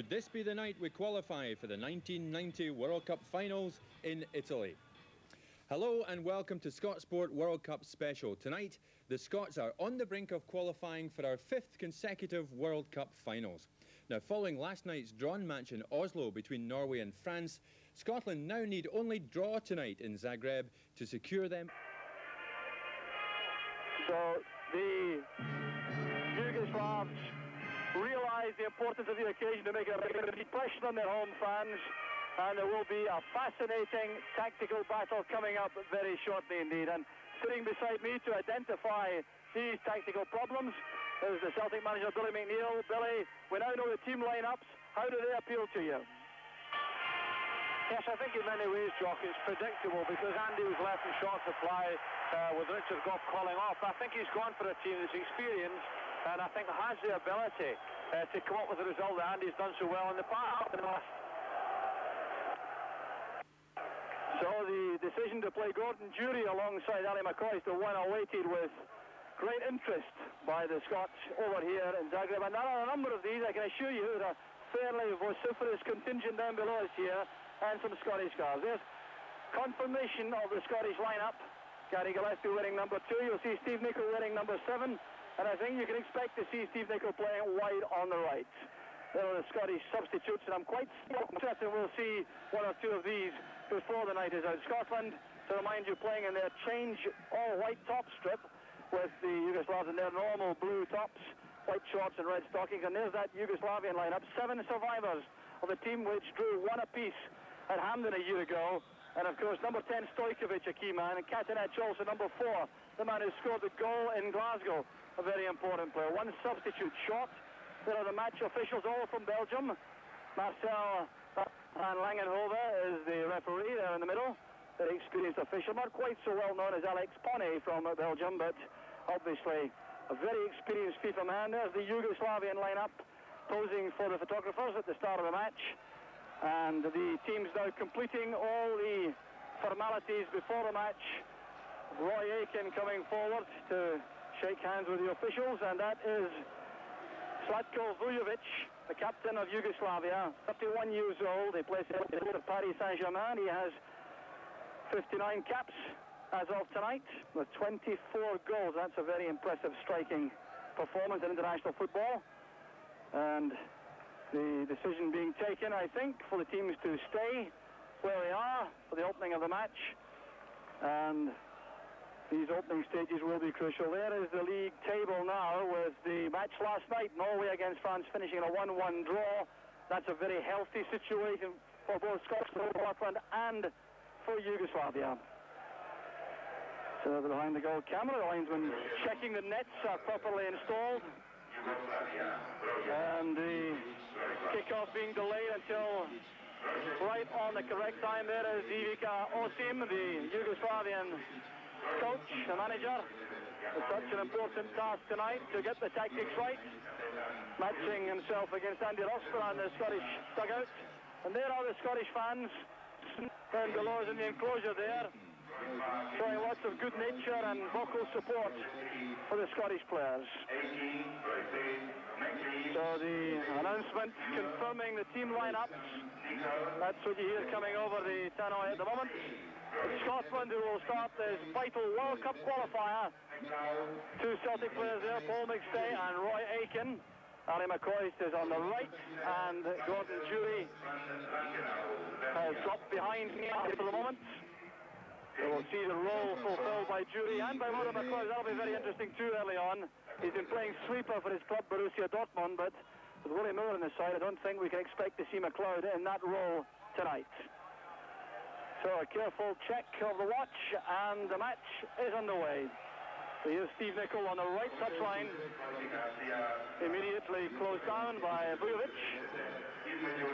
Could this be the night we qualify for the 1990 World Cup finals in Italy? Hello and welcome to Scotsport World Cup Special. Tonight, the Scots are on the brink of qualifying for our 5th consecutive World Cup finals. Now, following last night's drawn match in Oslo between Norway and France, Scotland now need only draw tonight in Zagreb to secure them. So the Yugoslavs realise the importance of the occasion to make a big impression on their home fans, and there will be a fascinating tactical battle coming up very shortly indeed. And sitting beside me to identify these tactical problems is the Celtic manager Billy McNeill. Billy, we now know the team lineups. How do they appeal to you? Yes, I think in many ways, Jock, it's predictable because Andy was left in short supply with Richard Gough calling off. I think he's gone for a team that's experienced and I think has the ability to come up with a result that Andy's done so well in the past. So the decision to play Gordon Jury alongside Ali McCoy is the one awaited with great interest by the Scots over here in Zagreb. And there are a number of these, I can assure you, that are fairly vociferous contingent down below us here, and some Scottish cars. There's confirmation of the Scottish lineup. Gary Gillespie wearing number 2. You'll see Steve Nicol wearing number 7. And I think you can expect to see Steve Nicol playing wide on the right. There are the Scottish substitutes, and I'm quite certain we'll see one or two of these before the night is out. Scotland, to remind you, playing in their change all-white top strip with the Yugoslavs in their normal blue tops, white shorts and red stockings. And there's that Yugoslavian lineup. 7 survivors of the team which drew 1 apiece at Hampden a year ago. And of course, number 10, Stojkovic, a key man, and Katanec also number 4, the man who scored the goal in Glasgow, a very important player. 1 substitute short. There are the match officials, all from Belgium. Marcel and Langenhoven is the referee there in the middle. Very experienced official, not quite so well known as Alex Pone from Belgium, but obviously a very experienced FIFA man. There's the Yugoslavian lineup posing for the photographers at the start of the match. And the team's now completing all the formalities before the match. Roy Aitken coming forward to shake hands with the officials, and that is Slatko Vujovic, the captain of Yugoslavia, 31 years old. He plays at Paris Saint-Germain. He has 59 caps as of tonight with 24 goals. That's a very impressive striking performance in international football. And the decision being taken, I think, for the teams to stay where they are for the opening of the match. And these opening stages will be crucial. There is the league table now with the match last night, Norway against France, finishing in a 1-1 draw. That's a very healthy situation for both Scotland and for Yugoslavia. So behind the goal camera, the linesman checking the nets are properly installed. And the kickoff being delayed until right on the correct time. There is Ivica Osim, the Yugoslavian coach, the manager. It's such an important task tonight to get the tactics right, matching himself against Andy Rosper and the Scottish dugout. And there are the Scottish fans down below us in the enclosure there, showing lots of good nature and vocal support for the Scottish players. So the announcement confirming the team lineups. That's what you hear coming over the tannoy at the moment. It's Scotland who will start this vital World Cup qualifier. 2 Celtic players there, Paul McStay and Roy Aitken. Ali McCoy is on the right, and Gordon Jury has dropped behind me for the moment. So we'll see the role fulfilled by Jury and by Gordon McCoy. That'll be very interesting too early on. He's been playing sweeper for his club, Borussia Dortmund, but with Willie Miller on the side, I don't think we can expect to see McLeod in that role tonight. So a careful check of the watch, and the match is underway. So here's Steve Nicol on the right touchline, immediately closed down by Vujovic.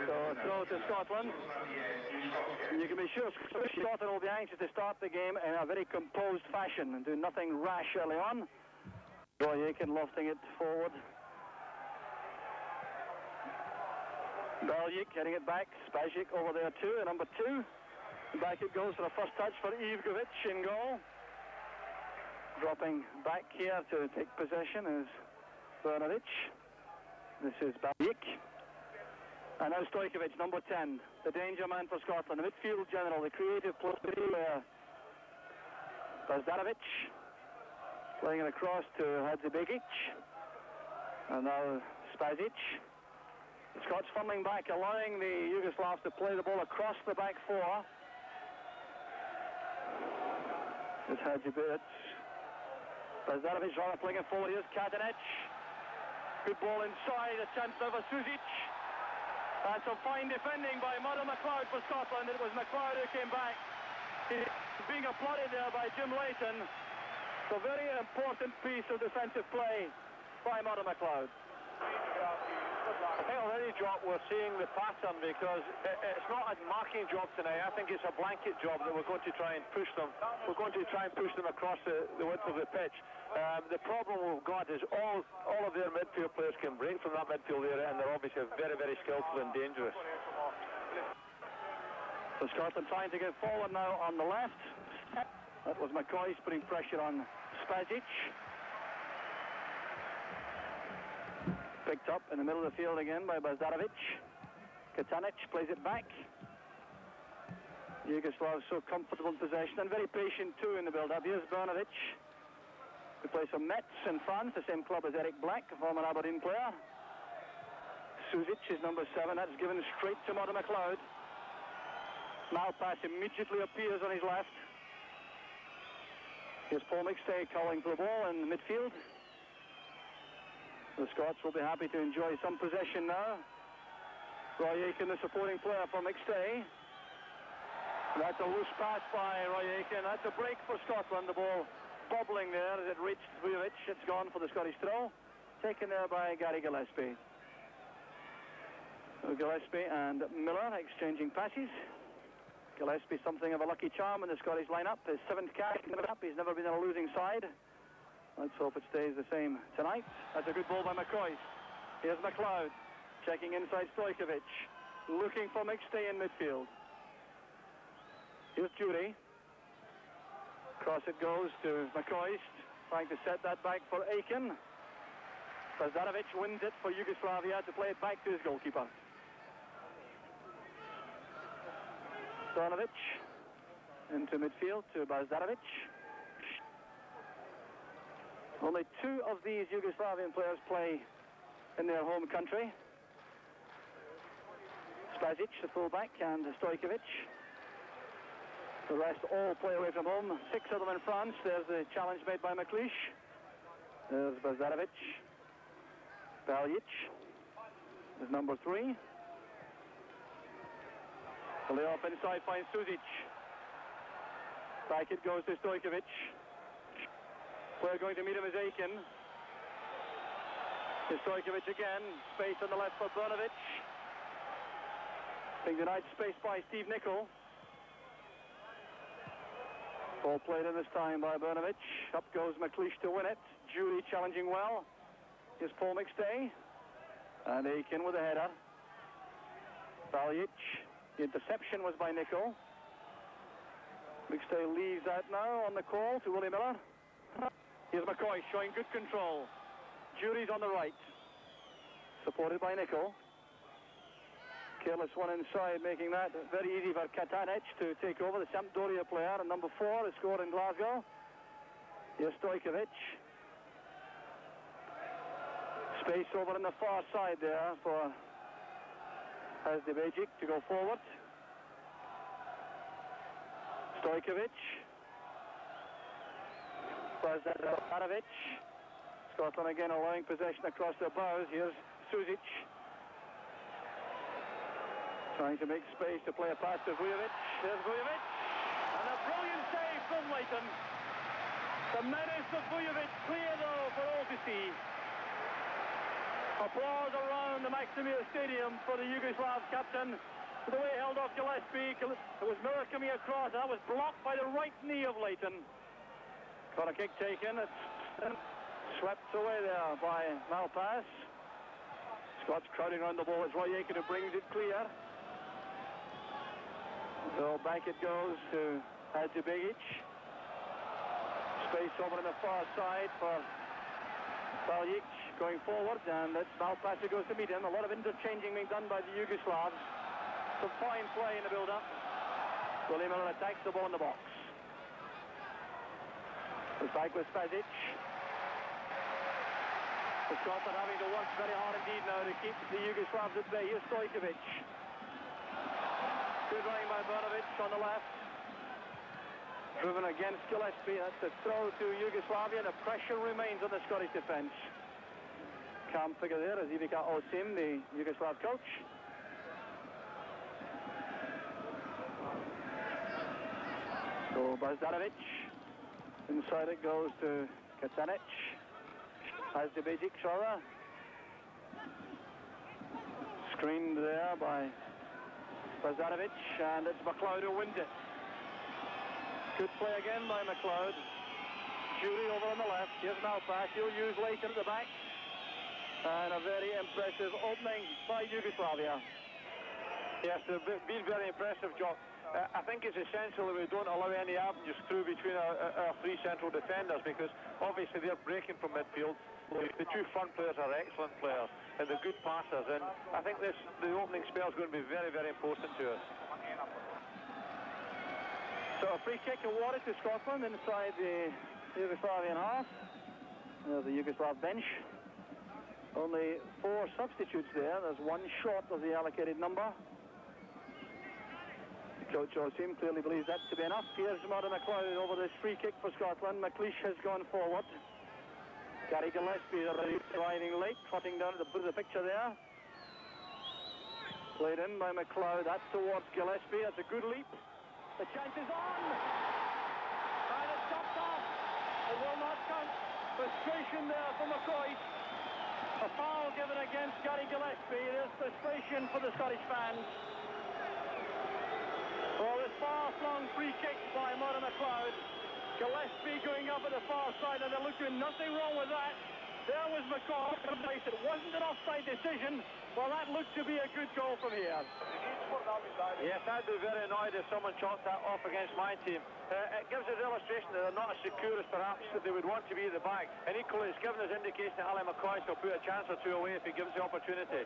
So a throw to Scotland. And you can be sure Scotland will be anxious to start the game in a very composed fashion and do nothing rash early on. Roy Aitken lofting it forward. Baljić heading it back. Spasić over there too, number 2. Back it goes for the first touch for Ivković in goal. Dropping back here to take possession is Brnović. This is Baljić. And now Ivković, number 10, the danger man for Scotland, the midfield general, the creative player. Baždarević playing it across to Hadžibegić. And now Spasić. The Scots funneling back, allowing the Yugoslavs to play the ball across the back four. It's Hadžibegić. Baždarević rather playing it forward. Here's Katanec. Good ball inside. A chance now for Sušić. And some fine defending by McLeod for Scotland. It was McLeod who came back. He's being applauded there by Jim Leighton. It's a very important piece of defensive play by McLeod. I think already, Jock, we're seeing the pattern because it's not a marking job tonight. I think it's a blanket job that we're going to try and push them. We're going to try and push them across the width of the pitch. The problem we've got is all of their midfield players can break from that midfield area, and they're obviously very, very skillful and dangerous. So Scotland trying to get forward now on the left. That was McCoy's putting pressure on Spasić. Picked up in the middle of the field again by Baždarević. Katanec plays it back. Yugoslavs so comfortable in possession and very patient too in the build-up. Here's Brnović, who plays for Metz in France, the same club as Eric Black, a former Aberdeen player. Sušić is number 7. That's given straight to McLeod. Malpas immediately appears on his left. Here's Paul McStay calling for the ball in the midfield. The Scots will be happy to enjoy some possession now. Roy Aitken, the supporting player for McStay. That's a loose pass by Roy Aitken. That's a break for Scotland. The ball bobbling there as it reached Vujovic. It's gone for the Scottish throw. Taken there by Gary Gillespie. So Gillespie and Miller exchanging passes. Gillespie something of a lucky charm in the Scottish lineup. His 7th cap in the lineup. He's never been on a losing side. Let's hope it stays the same tonight. That's a good ball by McCoy. Here's McLeod, checking inside Ivković, looking for McStay in midfield. Here's Jury. Cross it goes to McCoy, trying to set that back for Aitken. Baždarević wins it for Yugoslavia to play it back to his goalkeeper. Brnović into midfield to Baždarević. Only 2 of these Yugoslavian players play in their home country. Spasić, the fullback, and Ivković. The rest all play away from home. 6 of them in France. There's the challenge made by McLeish. There's Baždarević. Baljić is number 3. The lay-off inside finds Sušić. Back it goes to Ivković. Player going to meet him is Aitken. Ivković again. Space on the left for Brnović. Being denied space by Steve Nicol. Ball played in this time by Brnović. Up goes McLeish to win it. Jury challenging well. Here's Paul McStay. And Aitken with a header. Baljić. The interception was by Nicol. McStay leaves that now on the call to Willie Miller. Here's McCoy showing good control. Jury's on the right. Supported by Nicol. Careless one inside, making that very easy for Katanec to take over, the Sampdoria player. And number 4 has scored in Glasgow. Here's Ivković. Space over on the far side there for Hadžibegić to go forward. Ivković. Baždarević. Scotland again allowing possession across their bows. Here's Sušić. Trying to make space to play a pass to Vujovic. There's Vujovic. And a brilliant save from Leighton. The menace of Vujovic clear though for all to see. Applause around the Maksimir Stadium for the Yugoslav captain. The way he held off Gillespie. It was Miller coming across. That was blocked by the right knee of Leighton. Got a kick taken. It's swept away there by Malpas. Scots crowding around the ball. It's Roy Aitken who brings it clear. So back it goes to Hadžibegić. Space over on the far side for Baljić. going forward, and it's Malpas who goes to meet him. A lot of interchanging being done by the Yugoslavs. Some fine play in the build-up. Willie Miller attacks the ball in the box. It's back with Spasić. The Scotland having to work very hard indeed now to keep the Yugoslavs at bay. Here's Ivković. Good running by Brnović on the left. Driven against Gillespie. That's a throw to Yugoslavia. The pressure remains on the Scottish defence. Calm figure there as Ivica Osim, the Yugoslav coach. So Baždarević. Inside it goes to Katanec. Hadžibegić, rather. Screened there by Baždarević, and it's McLeod who wins it. Good play again by McLeod. Jury over on the left. Here's Malpas. He'll use Leighton at the back. And a very impressive opening by Yugoslavia. Yes, they've been very impressive, Jock. I think it's essential that we don't allow any avenues through between our three central defenders, because obviously they're breaking from midfield. The two front players are excellent players and they're good passers, and I think the opening spell is going to be very, very important to us. So a free kick awarded to Scotland inside the Yugoslavian half. The Yugoslav bench. Only 4 substitutes there. There's 1 short of the allocated number. Coach Osim clearly believes that to be enough. Here's Martin McLeod over this free kick for Scotland. McLeish has gone forward. Gary Gillespie arriving late, trotting down to the picture there. Played in by McLeod. That's towards Gillespie. That's a good leap. The chance is on. And it's stopped off. It will not count. Frustration there for McCoy. A foul given against Gary Gillespie. There's frustration for the Scottish fans. Well, this far-flung free kick by Martin McLeod. Gillespie going up at the far side, and there looked to be nothing wrong with that. There was McCoy. It wasn't an offside decision. Well, that looked to be a good goal from here. Yes, I'd be very annoyed if someone chalked that off against my team. It gives us illustration that they're not as secure as perhaps that they would want to be at the back. And equally, it's given us indication that Ali McCoy will put a chance or two away if he gives the opportunity.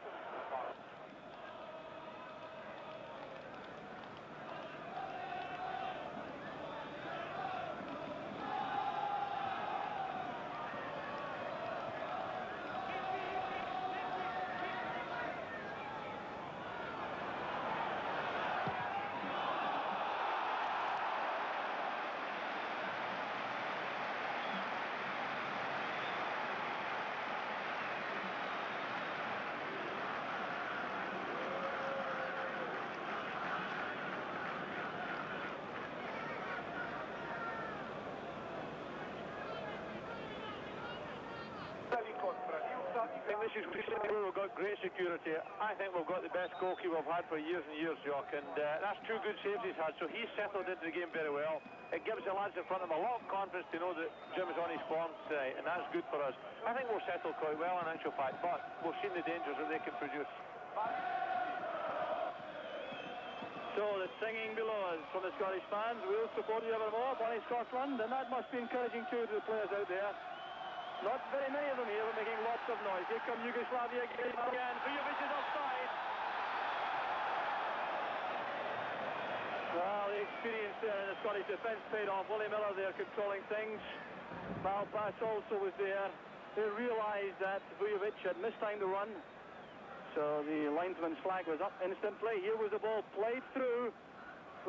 We've got great security. I think we've got the best goalkeeper we've had for years and years, Jock, and that's 2 good saves he's had, so he's settled into the game very well. It gives the lads in front of him a lot of confidence to know that Jim is on his form tonight, and that's good for us. I think we'll settle quite well in actual fact, but we've seen the dangers that they can produce. So the singing below us from the Scottish fans, we'll support you evermore, Bonnie Scotland, and that must be encouraging too to the players out there. Not very many of them here, but making lots of noise. Here come Yugoslavia again. Ivković is offside. Well, the experience there in the Scottish defence paid off. Willie Miller there controlling things. Malpas also was there. They realised that Ivković had mistimed the run. So the linesman's flag was up instantly. Here was the ball played through.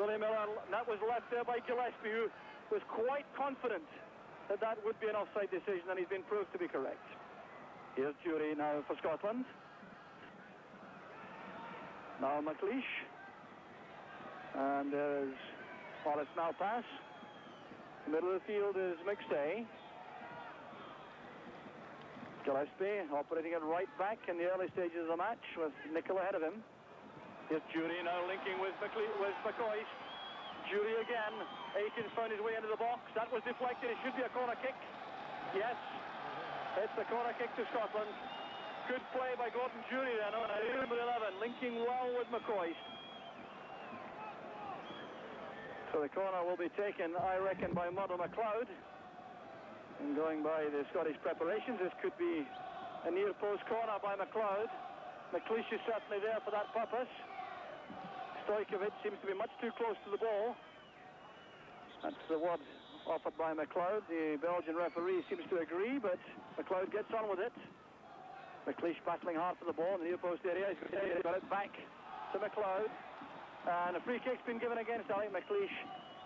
Willie Miller, that was left there by Gillespie, who was quite confident that that would be an offside decision, and he's been proved to be correct. Here's Jury now for Scotland. Now McLeish. And there's Maurice Malpas. The middle of the field is McStay. Gillespie operating at right back in the early stages of the match with Nicol ahead of him. Here's Jury now linking with McCoy. Jury again. Aitken found his way into the box. That was deflected. It should be a corner kick. Yes, it's a corner kick to Scotland. Good play by Gordon Jury then on number 11, linking well with McCoy. So the corner will be taken, I reckon, by Martin McLeod. And going by the Scottish preparations, this could be A near post corner by McLeod. McLeish is certainly there for that purpose. Stojković seems to be much too close to the ball. That's the word offered by McLeod. The Belgian referee seems to agree, but McLeod gets on with it. McLeish battling hard for the ball in the near post area. He's got it back to McLeod. And a free kick's been given against Alec McLeish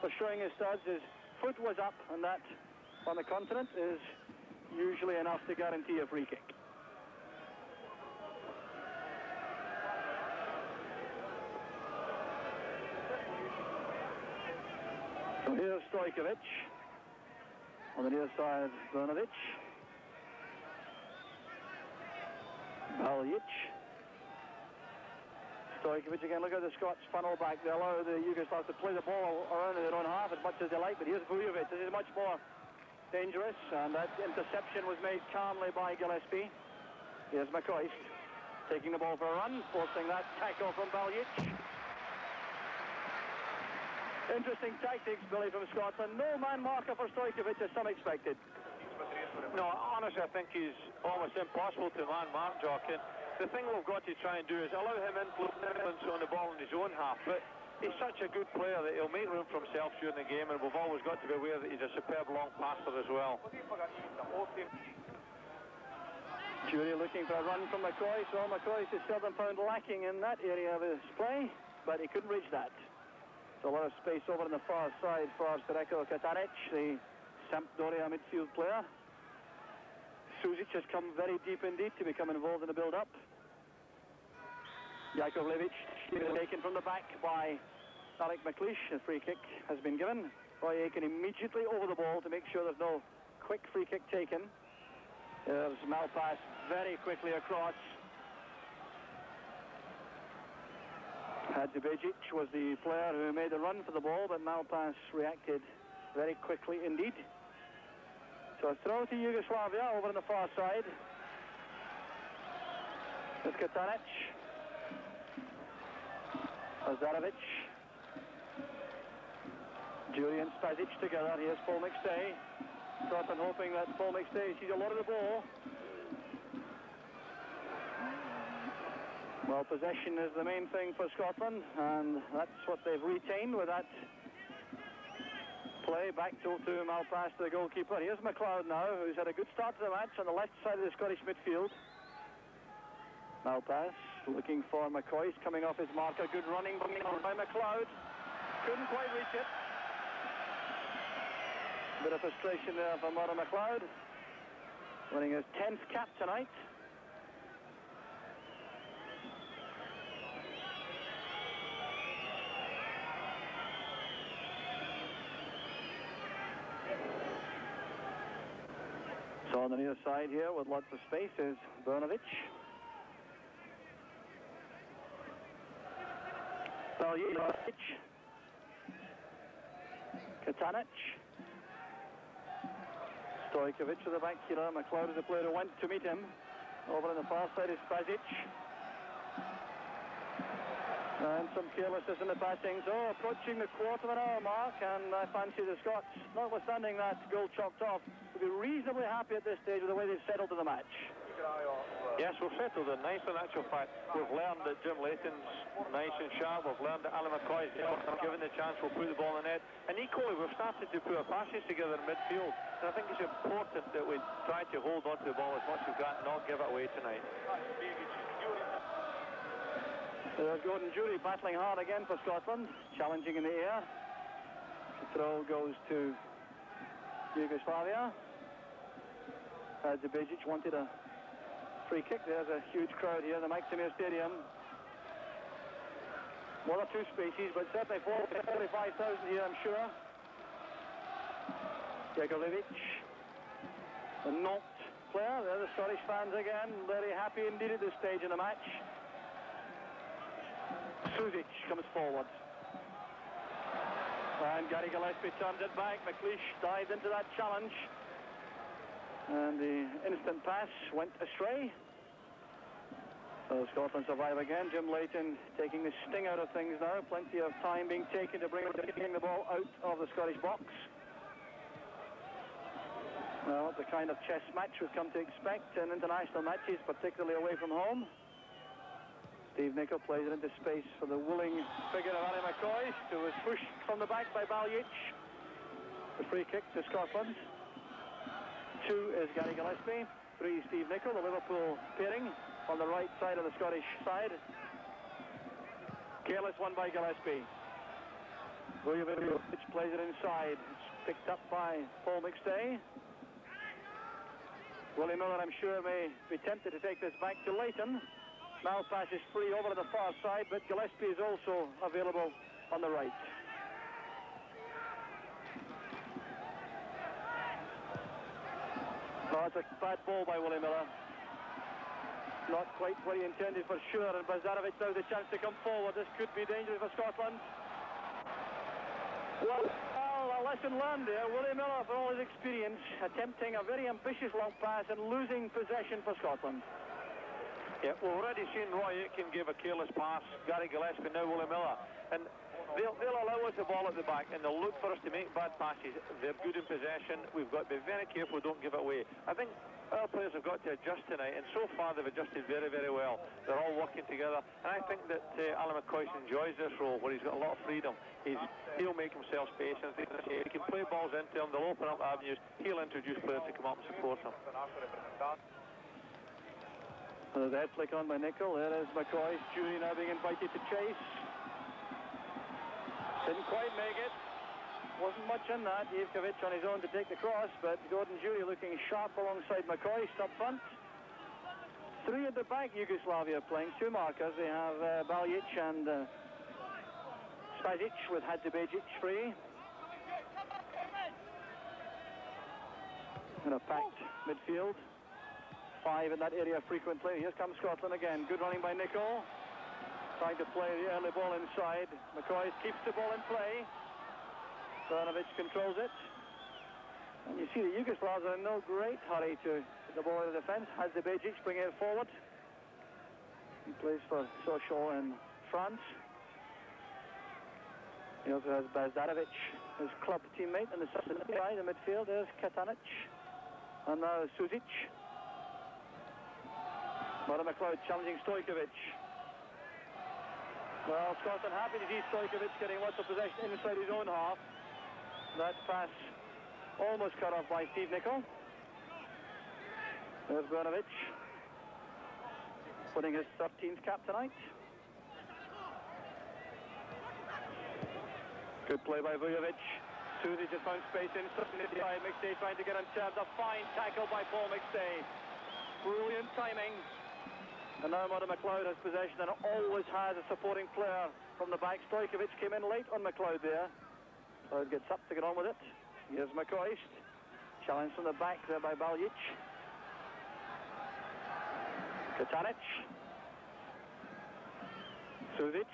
for showing his studs. His foot was up, and that on the continent is usually enough to guarantee a free kick. So here's Stojković. On the near side, Brnović. Baljić. Ivković again. Look at the Scots funnel back. They allow the Yugoslavs to play the ball around in their own half as much as they like, but here's Vujovic. This is much more dangerous, and that interception was made calmly by Gillespie. Here's McCoist taking the ball for a run, forcing that tackle from Baljić. Interesting tactics, Billy, from Scotland. No man marker for Stojković, as some expected. No, honestly, I think he's almost impossible to man mark, Jock. The thing we've got to try and do is allow him influence on the ball in his own half. But he's such a good player that he'll make room for himself during the game, and we've always got to be aware that he's a superb long passer as well. Jury looking for a run from McCoy. So McCoy is seldom found lacking in that area of his play, but he couldn't reach that. So a lot of space over on the far side for Sretko Katanec, the Sampdoria midfield player. Sušić has come very deep indeed to become involved in the build-up. Ivković taken from the back by Alec McLeish. A free kick has been given. Roy Aitken immediately over the ball to make sure there's no quick free kick taken. There's Malpass very quickly across. Hadžibegić was the player who made the run for the ball, but Malpass reacted very quickly indeed. So a throw to Yugoslavia over on the far side. There's Katanec. Baždarević. Jury and Spasić together. Here's Paul McStay. Scotland hoping that Paul McStay sees a lot of the ball. Well, possession is the main thing for Scotland, and that's what they've retained with that play back to Malpass, the goalkeeper. Here's McLeod now, who's had a good start to the match on the left side of the Scottish midfield. Malpass looking for McCoy, coming off his marker. Good running by McLeod. Couldn't quite reach it. Bit of frustration there for Murray McLeod, winning his 10th cap tonight. So on the near side here with lots of space is Brnović. Baljić. Katanec. Stojković with the back here. McLeod is the player who went to meet him. Over on the far side is Spasić. And some carelessness in the passing. So approaching the quarter of an hour mark, and I fancy the Scots, notwithstanding that goal chopped off, will be reasonably happy at this stage with the way they've settled to the match. Yes, we've settled in nicely in actual fact. We've learned that Jim Leighton's nice and sharp. We've learned that Alan McCoy's given the chance, we'll put the ball in the net. And equally, we've started to put our passes together in midfield. And I think it's important that we try to hold on to the ball as much as we can and not give it away tonight. There's Gordon Jury battling hard again for Scotland, challenging in the air. The throw goes to Yugoslavia. Hadžibegić wanted a free kick. There's a huge crowd here in the Maksimir Stadium. One or two species, but certainly 45,000 here, I'm sure. Ivković, the Nantes player. There are the Scottish fans again, very happy indeed at this stage in the match. Sušić comes forward. And Gary Gillespie turns it back. McLeish dived into that challenge. And the instant pass went astray. So Scotland survive again. Jim Leighton taking the sting out of things now. Plenty of time being taken to bring the ball out of the Scottish box. Well, the kind of chess match we've come to expect in international matches, particularly away from home. Steve Nicol plays it into space for the willing figure of Ali McCoist, who was pushed from the back by Baljić. The free kick to Scotland. 2 is Gary Gillespie. 3 Steve Nicol, the Liverpool pairing on the right side of the Scottish side. Careless one by Gillespie. Ivković plays it inside. It's picked up by Paul McStay. Willie Miller, I'm sure, may be tempted to take this back to Leighton. Malpas is free over on the far side, but Gillespie is also available on the right. No, that's a bad ball by Willie Miller. Not quite what he intended for sure, and Baždarević now the chance to come forward. This could be dangerous for Scotland. Well, a lesson learned there. Willie Miller, for all his experience, attempting a very ambitious long pass and losing possession for Scotland. Yeah, we've already seen Roy Aitken give a careless pass, Gary Gillespie, now Willie Miller. And they'll allow us the ball at the back, and they'll look for us to make bad passes. They're good in possession. We've got to be very careful, don't give it away. I think our players have got to adjust tonight, and so far they've adjusted very, very well. They're all working together, and I think that Ali McCoist enjoys this role where he's got a lot of freedom. He'll make himself space, and he can play balls into him. They'll open up avenues. He'll introduce players to come up and support him. There's that flick on by Nicol. There is McCoist. Jury now being invited to chase. Didn't quite make it. Wasn't much in that. Ivković on his own to take the cross, but Gordon Jury looking sharp alongside McCoist up front. 3 at the back, Yugoslavia playing. 2 markers. They have Baljić and Spasić with Hadžibegić free. In a packed midfield. 5 in that area frequently. Here comes Scotland again. Good running by Nicol. Trying to play the early ball inside. McCoist keeps the ball in play. Brnović controls it. And you see the Yugoslavs are in no great hurry to get the ball in the defence. Hadžibegić bringing it forward. He plays for Sochaux in France. He also has Baždarević, his club teammate, on the side in the midfield. There's Katanec. And now Sušić. McLeod challenging Ivković. Well, Scotland happy to see Ivković getting lots of possession inside his own half. That pass almost cut off by Steve Nicol. There's Brnović, putting his 13th cap tonight. Good play by Ivković. Sušić has found space inside the side. McStay trying to get him served. A fine tackle by Paul McStay. Brilliant timing. And now McLeod has possession and always has a supporting player from the back. Ivković came in late on McLeod there. McLeod gets up to get on with it. Here's McCoist. Challenge from the back there by Baljić. Katanec. Sušić.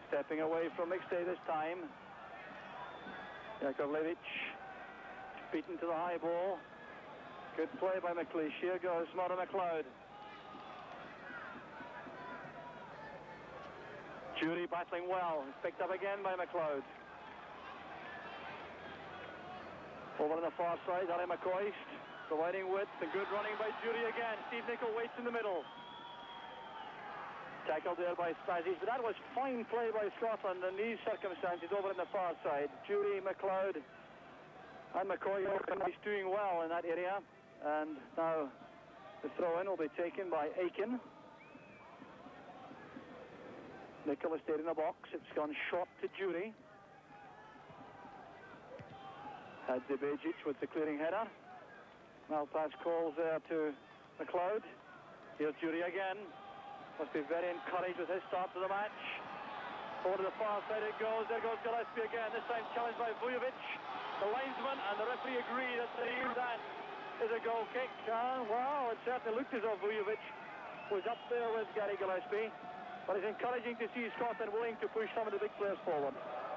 Stepping away from McStay this time. Ivković. Beaten to the high ball. Good play by McLeish. Here goes McLeod. Jury battling well. It's picked up again by McLeod. Over on the far side, Ali McCoist providing width and good running by Jury again. Steve Nicol waits in the middle. Tackled there by Spasić, but that was fine play by Scotland in these circumstances over on the far side. Jury, McLeod and McCoy is doing well in that area. And now the throw-in will be taken by Aitken. Nicol has stayed in the box. It's gone short to Jury. Hadžibegić with the clearing header. Malpas calls there to McLeod. Here's Jury again. Must be very encouraged with his start to the match. Over to the far side it goes. There goes Gillespie again. This time challenged by Ivković. The linesman and the referee agree that that is a goal kick. Well, it certainly looked as though Ivković was up there with Gary Gillespie. But it's encouraging to see Scotland willing to push some of the big players forward.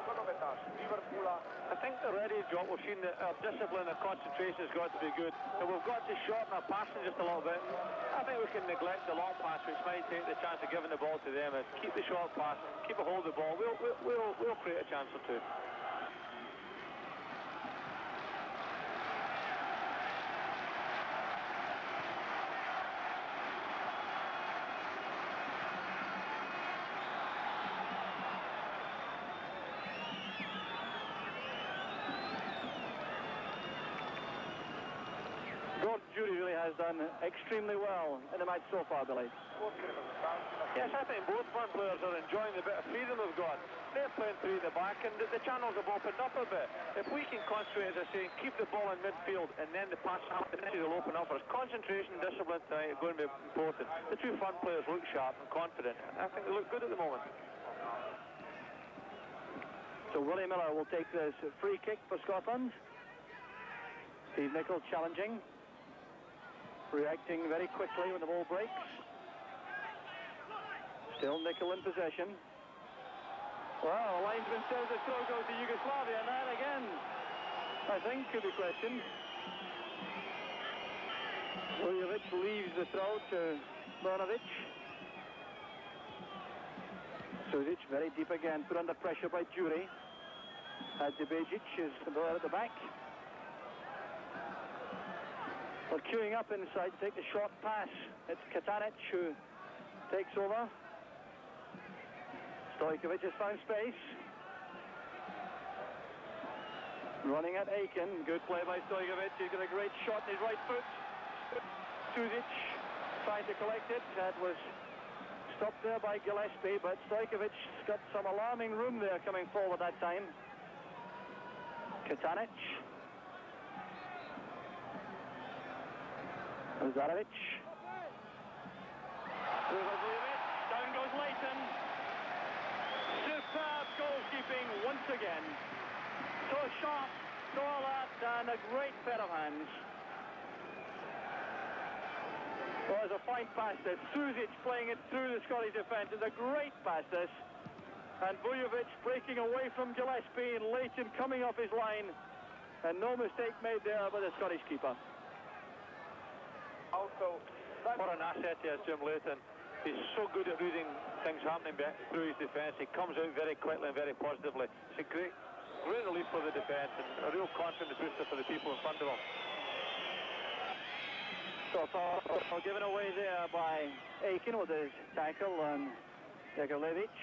I think the ready drop, we've seen that our discipline and concentration has got to be good. And we've got to shorten our passing just a little bit. I think we can neglect the long pass, which might take the chance of giving the ball to them, and keep the short pass, keep a hold of the ball. We'll create a chance or two. has done extremely well in the match so far, Billy. Yes, I think both front players are enjoying the bit of freedom they've got. They're playing three at the back, and the channels have opened up a bit. If we can concentrate, as I say, keep the ball in midfield, and then the pass will open up for us. Concentration, discipline tonight are going to be important. The two front players look sharp and confident, and I think they look good at the moment. So Willie Miller will take this free kick for Scotland. Steve Nicol challenging, reacting very quickly when the ball breaks. Still Nicol in possession. Well, the linesman says the throw goes to Yugoslavia, and that again, I think, could be questioned. Vujovic leaves the throw to Brnović. Sušić very deep again, put under pressure by Jury. Hadžibegić is the ball at the back. Well, queuing up inside to take the short pass. It's Katanec who takes over. Ivković has found space. Running at Aitken. Good play by Ivković. He's got a great shot in his right foot. Sušić trying to collect it. That was stopped there by Gillespie, but Ivković got some alarming room there coming forward that time. Katanec. Baždarević. Down goes Leighton. Superb goalkeeping once again. So sharp, so alert, and a great pair of hands. Well, there's a fine pass this. Sušić playing it through the Scottish defence. It's a great pass this. And Vujovic breaking away from Gillespie, and Leighton coming off his line. And no mistake made there by the Scottish keeper. Also, what an asset he has, Jim Leighton. He's so good at reading things happening through his defence. He comes out very quickly and very positively. It's a great relief for the defence and a real confidence booster for the people in front of him. So far, given away there by Aitken with his tackle on Ivković.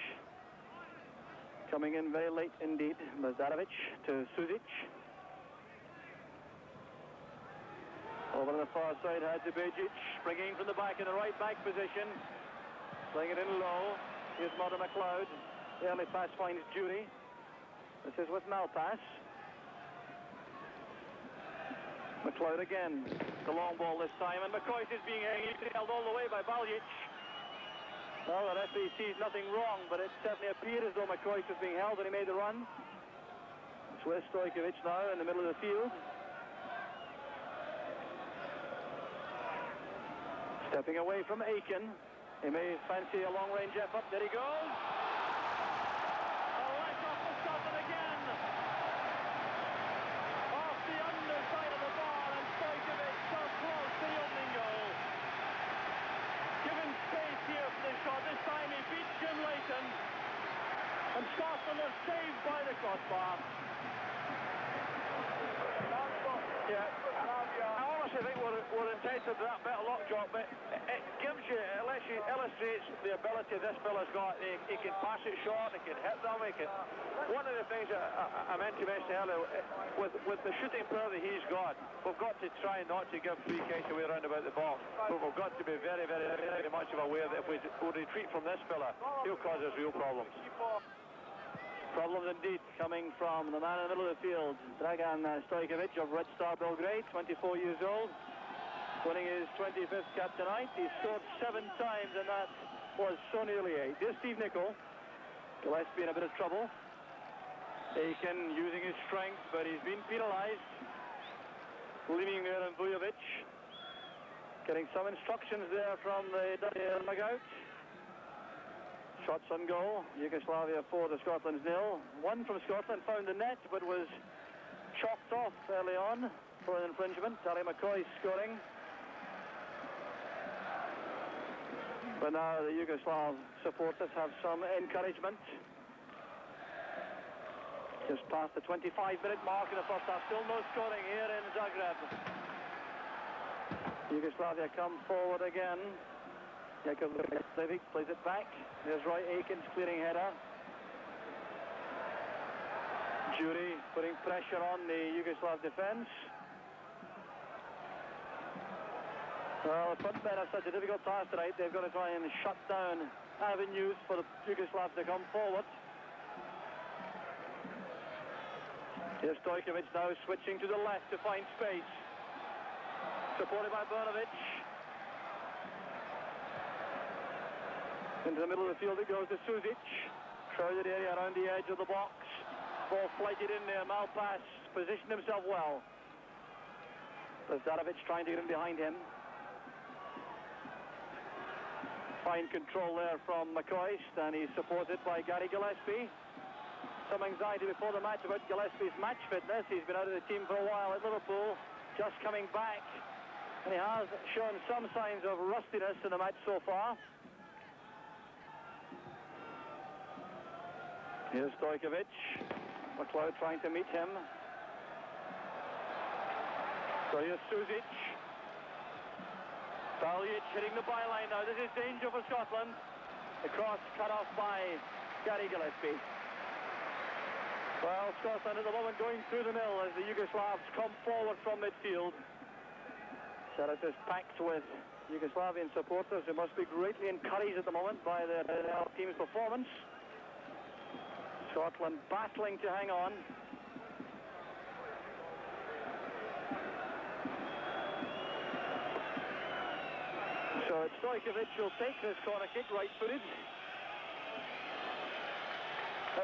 Coming in very late indeed, Baždarević to Sušić. Over to the far side, Hadžibegić, bringing from the back in the right back position. Playing it in low. Here's Martin McLeod. The early pass finds Jury. This is with Malpas. McLeod again. The long ball this time, and McCoist is being held all the way by Baljić. Well, the referee sees nothing wrong, but it certainly appeared as though McCoist was being held when he made the run. It's with Ivković now in the middle of the field. Stepping away from Aitken. He may fancy a long-range effort. There he goes. Oh, right off for Scotland again. Off the underside of the bar, and Ivković so close to the opening goal. Given space here for the shot. This time he beats Jim Leighton. And Scotland are saved by the crossbar. Yeah. I honestly think we're entitled to that bit of lockjaw, but it gives you, it illustrates the ability this fella's got. He can pass it short, he can hit them, he can... One of the things that I meant to mention earlier, with the shooting power that he's got, we've got to try not to give free kicks away around about the box, but we've got to be very, very, very much aware that if we retreat from this fella, he'll cause us real problems. Problems indeed coming from the man in the middle of the field, Dragan Ivković of Red Star Belgrade, 24 years old, winning his 25th cap tonight. He scored 7 times, and that was so nearly 8. Here's Steve Nicol. Gillespie in a bit of trouble. Aitken using his strength, but he's been penalised. Leaving there in Vujovic. Getting some instructions there from the dugout. Shots on goal. Yugoslavia 4 to Scotland's 0. One from Scotland found the net, but was chopped off early on for an infringement. Ali McCoy scoring. But now the Yugoslav supporters have some encouragement. Just past the 25-minute mark in the first half. Still no scoring here in Zagreb. Yugoslavia come forward again. Ivković plays it back. There's Roy Aitken's clearing header. Jury putting pressure on the Yugoslav defence. Well, the front men have such a difficult task tonight. They've got to try and shut down avenues for the Yugoslavs to come forward. Here's Ivković now switching to the left to find space. Supported by Brnović. Into the middle of the field it goes to Sušić. Crowded area around the edge of the box. Ball flighted in there. Malpas positioned himself well. Baždarević trying to get in behind him. Fine control there from McCoist, and he's supported by Gary Gillespie. Some anxiety before the match about Gillespie's match fitness. He's been out of the team for a while at Liverpool, just coming back. And he has shown some signs of rustiness in the match so far. Here's Ivković. McLeod trying to meet him. So here's Sušić. Baljić hitting the byline now. This is danger for Scotland. The cross cut off by Gary Gillespie. Well, Scotland at the moment going through the mill as the Yugoslavs come forward from midfield. Sheraton is packed with Yugoslavian supporters who must be greatly encouraged at the moment by their team's performance. Scotland battling to hang on. So it's Ivković who'll take this corner kick, right-footed.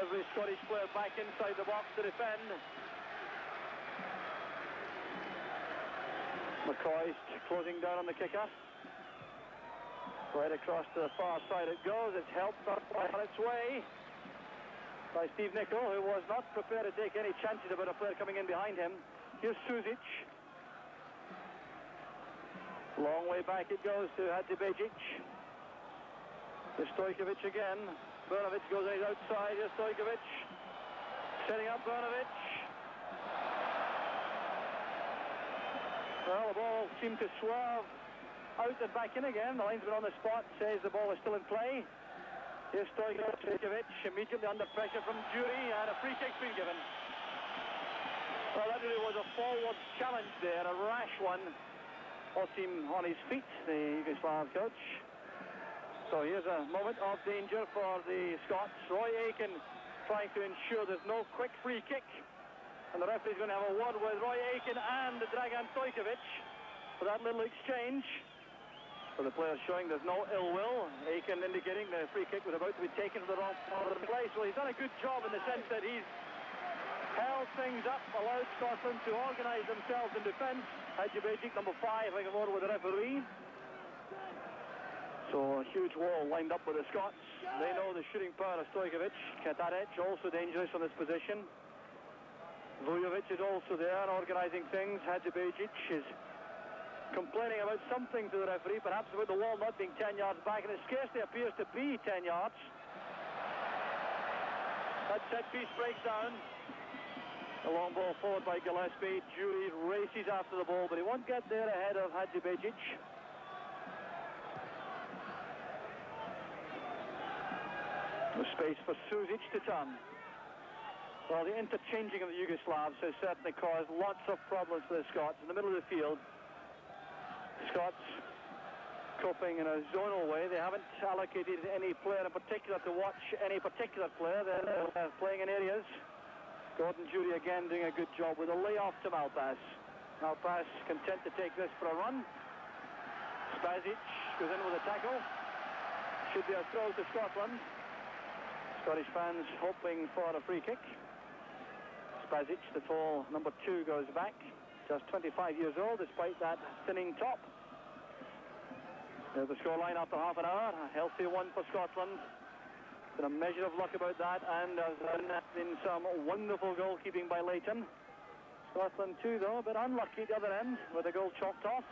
Every Scottish player back inside the box to defend. McCoist closing down on the kicker. Right across to the far side it goes. It's helped on its way by Steve Nicol, who was not prepared to take any chances about a player coming in behind him. Here's Sušić. Long way back it goes to Hadžibegić. Here's Ivković again. Brnović goes on his outside. Here's Ivković. Setting up Brnović. Well, the ball seemed to swerve out and back in again. The linesman on the spot says the ball is still in play. Here's Ivković immediately under pressure from Jury, and a free kick's been given. Well, that really was a forward challenge there, a rash one. All seem on his feet, the Yugoslav coach. So here's a moment of danger for the Scots. Roy Aitken trying to ensure there's no quick free kick. And the referee's going to have a word with Roy Aitken and Dragan Ivković for that little exchange. So the players showing there's no ill will. Aitken indicating the free kick was about to be taken to the wrong part of the place. Well, he's done a good job in the sense that he's held things up, allowed Scotland to organise themselves in defence. Hadžibegić, number 5, having a word with the referee. So a huge wall lined up with the Scots. They know the shooting power of Ivković. Katanec also dangerous from this position. Vujovic is also there and organising things. Hadžibegić is complaining about something to the referee, perhaps about the wall not being 10 yards back, and it scarcely appears to be 10 yards. That set piece breaks down. A long ball forward by Gillespie. Jury races after the ball, but he won't get there ahead of Hadžibegić. The space for Sušić to turn. Well, the interchanging of the Yugoslavs has certainly caused lots of problems for the Scots. In the middle of the field, the Scots coping in a zonal way. They haven't allocated any player in particular to watch any particular player. They're playing in areas. Gordon Jury again doing a good job with a layoff to Malpas. Malpas content to take this for a run. Spasić goes in with a tackle. Should be a throw to Scotland. Scottish fans hoping for a free kick. Spasić, the tall number 2, goes back. Just 25 years old despite that thinning top. There's the scoreline after half an hour. A healthy one for Scotland. Been a measure of luck about that, and there's been some wonderful goalkeeping by Leighton. Scotland 2, though, a bit unlucky at the other end with a goal chalked off.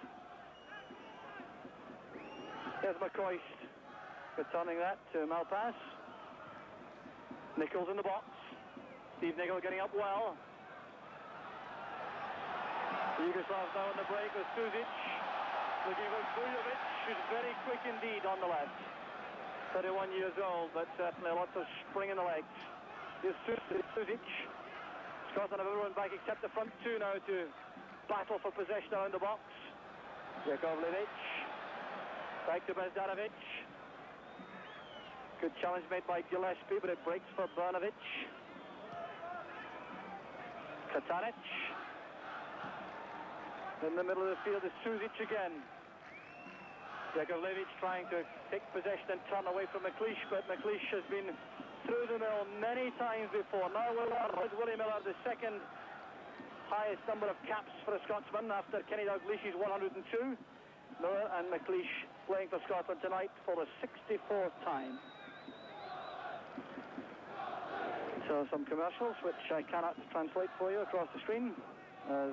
There's McCoist returning that to Malpas. Nicol's in the box. Steve Nicol getting up well. The Yugoslavs now on the break with Sušić. Looking for Vujovic, who's very quick indeed on the left. 31 years old, but certainly lots of spring in the legs. Here's Sušić. Scotland have everyone back except the front 2 now to battle for possession around the box. Jakovljević. Back to Baždarević. Good challenge made by Gillespie, but it breaks for Brnović. Katanec. In the middle of the field is Sušić again. Dragoljub trying to take possession and turn away from McLeish, but McLeish has been through the mill many times before. Now Willie Miller, the second highest number of caps for a Scotsman after Kenny Dalglish's 102. Miller and McLeish playing for Scotland tonight for the 64th time. So some commercials which I cannot translate for you across the screen as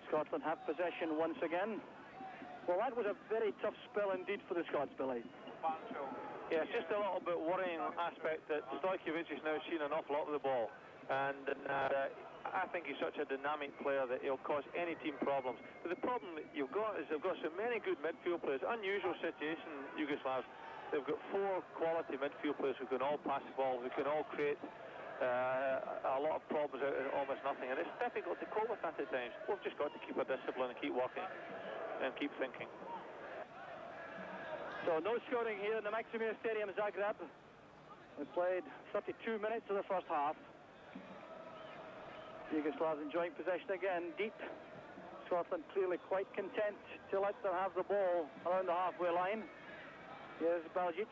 Scotland have possession once again. Well, that was a very tough spell indeed for the Scots, Billy. Yeah, it's just a little bit worrying aspect that Ivković has now seen an awful lot of the ball. And I think he's such a dynamic player that he'll cause any team problems. But the problem that you've got is they've got so many good midfield players. Unusual situation, Yugoslavs. They've got 4 quality midfield players who can all pass the ball, who can all create a lot of problems out of almost nothing. And it's difficult to cope with that at times. We've just got to keep our discipline and keep working and keep thinking. So no scoring here in the Maksimir Stadium, Zagreb. We played 32 minutes of the first half. Yugoslavs enjoying possession again, deep. Scotland clearly quite content to let them have the ball around the halfway line. Here's Baljić.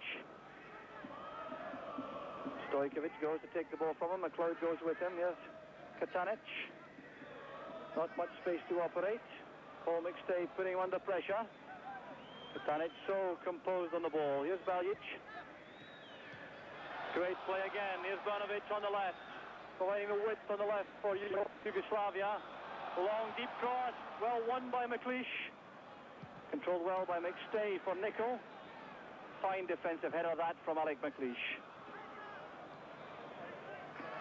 Ivković goes to take the ball from him. McLeod goes with him. Here's Katanec. Not much space to operate. Paul McStay putting him under pressure. Katanec so composed on the ball. Here's Baljić. Great play again. Here's Brnović on the left, providing the width on the left for Yugoslavia. Long deep cross, well won by McLeish. Controlled well by McStay for Nicol. Fine defensive header that from Alec McLeish.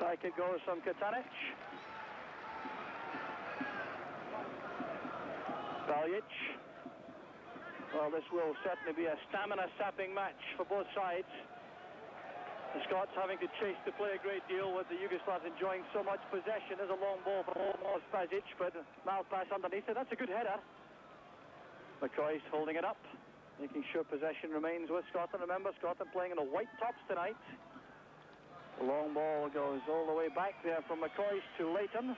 Back it goes from Katanec. Baljić. Well, this will certainly be a stamina-sapping match for both sides. The Scots having to chase to play a great deal with the Yugoslavs enjoying so much possession. There's a long ball from Spasić, but Malpas underneath it. That's a good header. Maurice holding it up, making sure possession remains with Scotland. Remember, Scotland playing in the white tops tonight. The long ball goes all the way back there from Maurice to Leighton.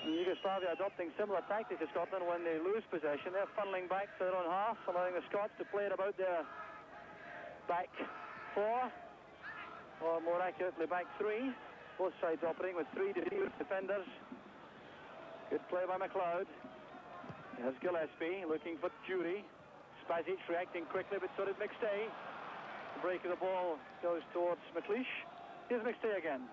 And Yugoslavia adopting similar tactics to Scotland when they lose possession. They're funneling back to their own half, allowing the Scots to play it about their back 4, or more accurately back 3. Both sides operating with 3 defenders. Good play by McLeod. There's Gillespie looking for Jury. Spasić reacting quickly, but so did McStay. The break of the ball goes towards McLeish. Here's McStay again.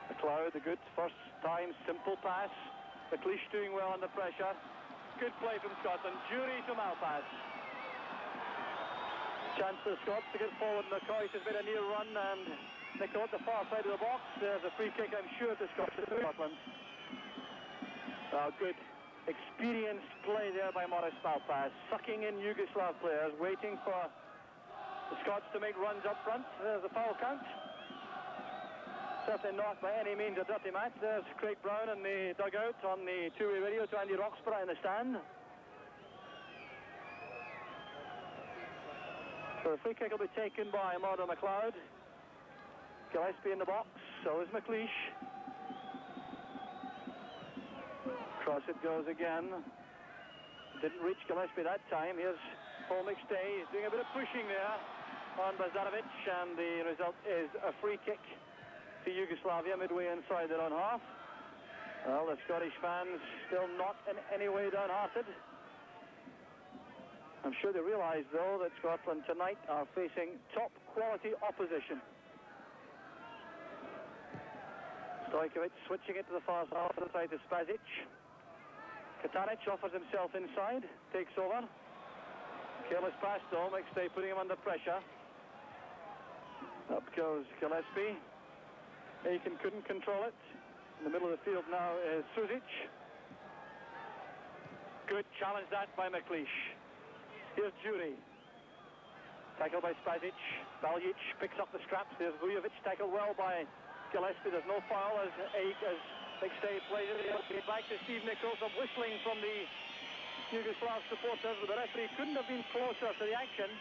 McLeod, the good first time simple pass. McLeish doing well under pressure. Good play from Scotland. Jury to Malpas. Chance for the Scots to get forward. Maurice has made a near run, and Nicol at the far side of the box. There's a free kick, I'm sure, to Scotland. Good experienced play there by Maurice Malpas, sucking in Yugoslav players, waiting for the Scots to make runs up front. There's the foul count. Certainly not by any means a dirty match. There's Craig Brown in the dugout on the two-way radio to Andy Roxburgh in the stand. So the free kick will be taken by Murdo McLeod. Gillespie in the box, so is McLeish. Cross it goes again. Didn't reach Gillespie that time. Here's Paul McStay. He's doing a bit of pushing there on Baždarević, and the result is a free kick to Yugoslavia midway inside their own half. Well, the Scottish fans still not in any way downhearted. I'm sure they realise, though, that Scotland tonight are facing top-quality opposition. Ivković switching it to the far side to Spasić. Katanec offers himself inside, takes over. Careless pass, though. McStay putting him under pressure. Up goes Gillespie. Aitken couldn't control it. In the middle of the field now is Sušić. Good challenge that by McLeish. Here's Jury. Tackled by Spasić. Baljić picks up the scraps. There's Vujovic, tackled well by Gillespie. There's no foul as McStay plays it. Back to Steve Nicol. Some whistling from the Yugoslav supporters, but the referee couldn't have been closer to the action.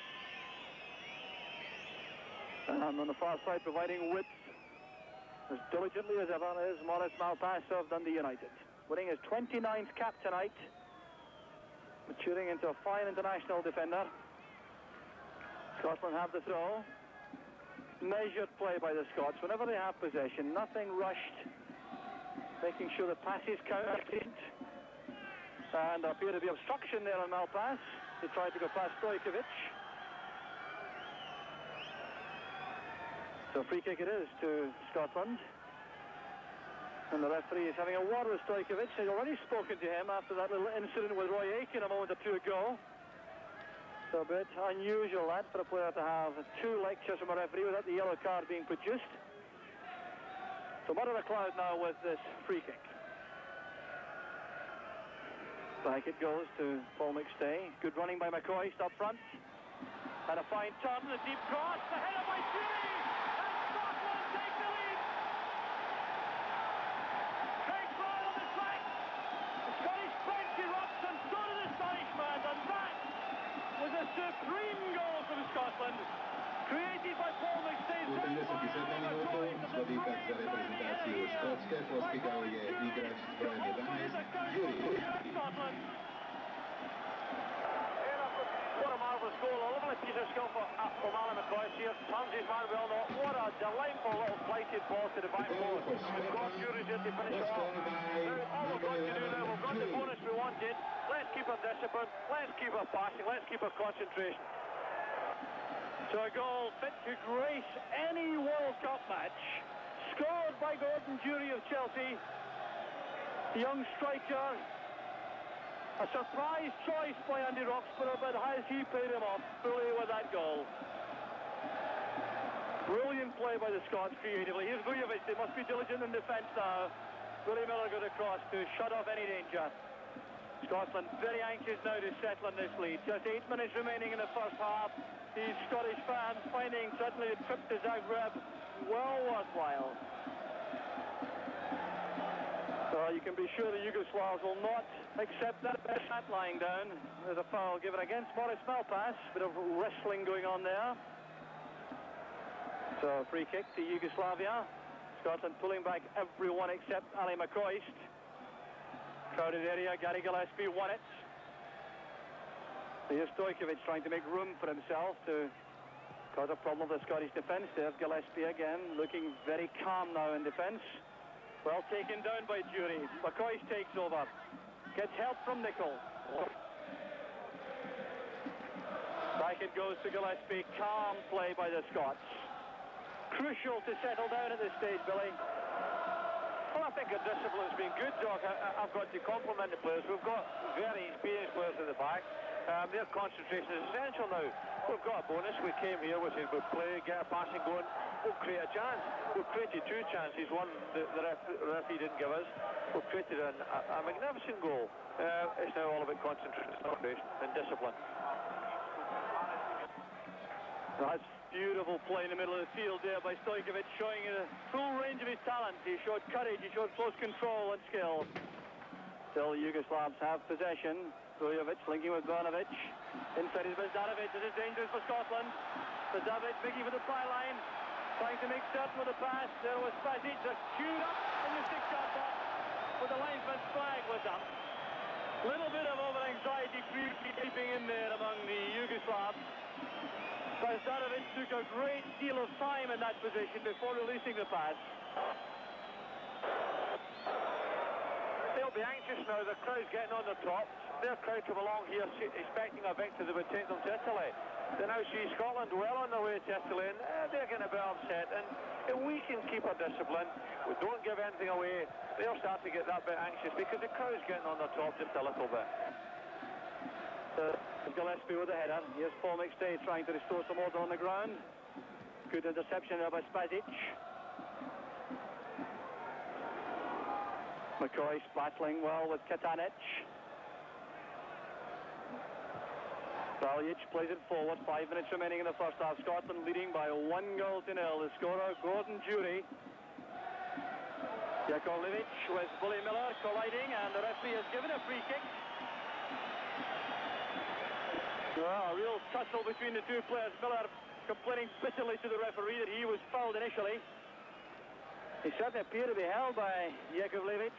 And on the far side, providing width as diligently as ever, is Maurice Malpas of Dundee United. Winning his 29th cap tonight, maturing into a fine international defender. Scotland have the throw. Measured play by the Scots whenever they have possession, nothing rushed, making sure the passes counted. And there appeared to be obstruction there on Malpas. He tried to go past Ivković. So free kick it is to Scotland. And the referee is having a word with Ivković. He's already spoken to him after that little incident with Roy Aitken a moment or two ago. So a bit unusual that for a player to have two lectures from a referee without the yellow card being produced. So what are the cloud now with this free kick? Back it goes to Paul McStay. Good running by McCoist up front. And a fine turn, a deep cross, the header by Jury! And Scotland take the lead! Great ball on the track! The Scottish bench erupts and so did the Scottish man, and that was a supreme goal from Scotland. Created by Paul McStay. Slavika za reprezentaciju Škotske postigao je igrač s brojem 11, Willie. What a marvellous goal, a lovely piece of skill from Alan McCoist here. Turns his man well, though. What a delightful little flighted ball to the back post. We've got Jury's here to finish it off. Now, all we've got to do now, we've got the bonus we wanted. Let's keep our discipline, let's keep our passing, let's keep our concentration. So a goal fit to grace any World Cup match. Scored by Gordon Jury of Chelsea. The young striker. A surprise choice by Andy Roxburgh, but has he paid him off fully with that goal? Brilliant play by the Scots creatively. Here's Ivković. They must be diligent in defence now. Willie Miller got across to shut off any danger. Scotland very anxious now to settle on this lead. Just 8 minutes remaining in the first half. These Scottish fans finding certainly the trip to Zagreb well worthwhile. So you can be sure the Yugoslavs will not accept that shot lying down. There's a foul given against Maurice Malpas. Bit of wrestling going on there. So free kick to Yugoslavia. Scotland pulling back everyone except Ali McCoist. Crowded area, Gary Gillespie won it. Here's Ivković trying to make room for himself to cause a problem for the Scottish defence. There's Gillespie again, looking very calm now in defence. Well taken down by Jury. McCoist takes over. Gets help from Nicol. Back it goes to Gillespie. Calm play by the Scots. Crucial to settle down at this stage, Billy. Well, I think the discipline's been good, Doc. I've got to compliment the players. We've got very experienced players at the back. Their concentration is essential now. We've got a bonus. We came here, which is we'll play, get a passing going, we'll create a chance. We've created two chances. One the referee didn't give us. We've created a magnificent goal. It's now all about concentration and discipline. That's beautiful play in the middle of the field there by Ivković, showing the full range of his talent. He showed courage, he showed close control and skill. Still, the Yugoslavs have possession. Ivković linking with Brnović. Inside is Baždarević. This is dangerous for Scotland. Baždarević making for the byline, trying to make certain with the pass. There was Spasić, queued up in the 6-yard box, but the linesman's flag was up. Little bit of over-anxiety creeping in there among the Yugoslavs. Baždarević took a great deal of time in that position before releasing the pass. They'll be anxious now. The crowd's getting on the top. Their crowd come along here expecting a victory that would take them to Italy. They now see Scotland well on their way to Italy, and they're getting a bit upset. And if we can keep our discipline, we don't give anything away, they'll start to get that bit anxious because the crowd's getting on the top just a little bit. Gillespie with the header. Here's Paul McStay trying to restore some order on the ground. Good interception there by Spasić. McCoist battling well with Katanec. Baljić plays it forward. 5 minutes remaining in the first half. Scotland leading by 1-0. The scorer, Gordon Jury. Ivković with Willie Miller colliding, and the referee has given a free kick. Well, a real tussle between the two players. Miller complaining bitterly to the referee that he was fouled initially. He certainly appeared to be held by Ivković.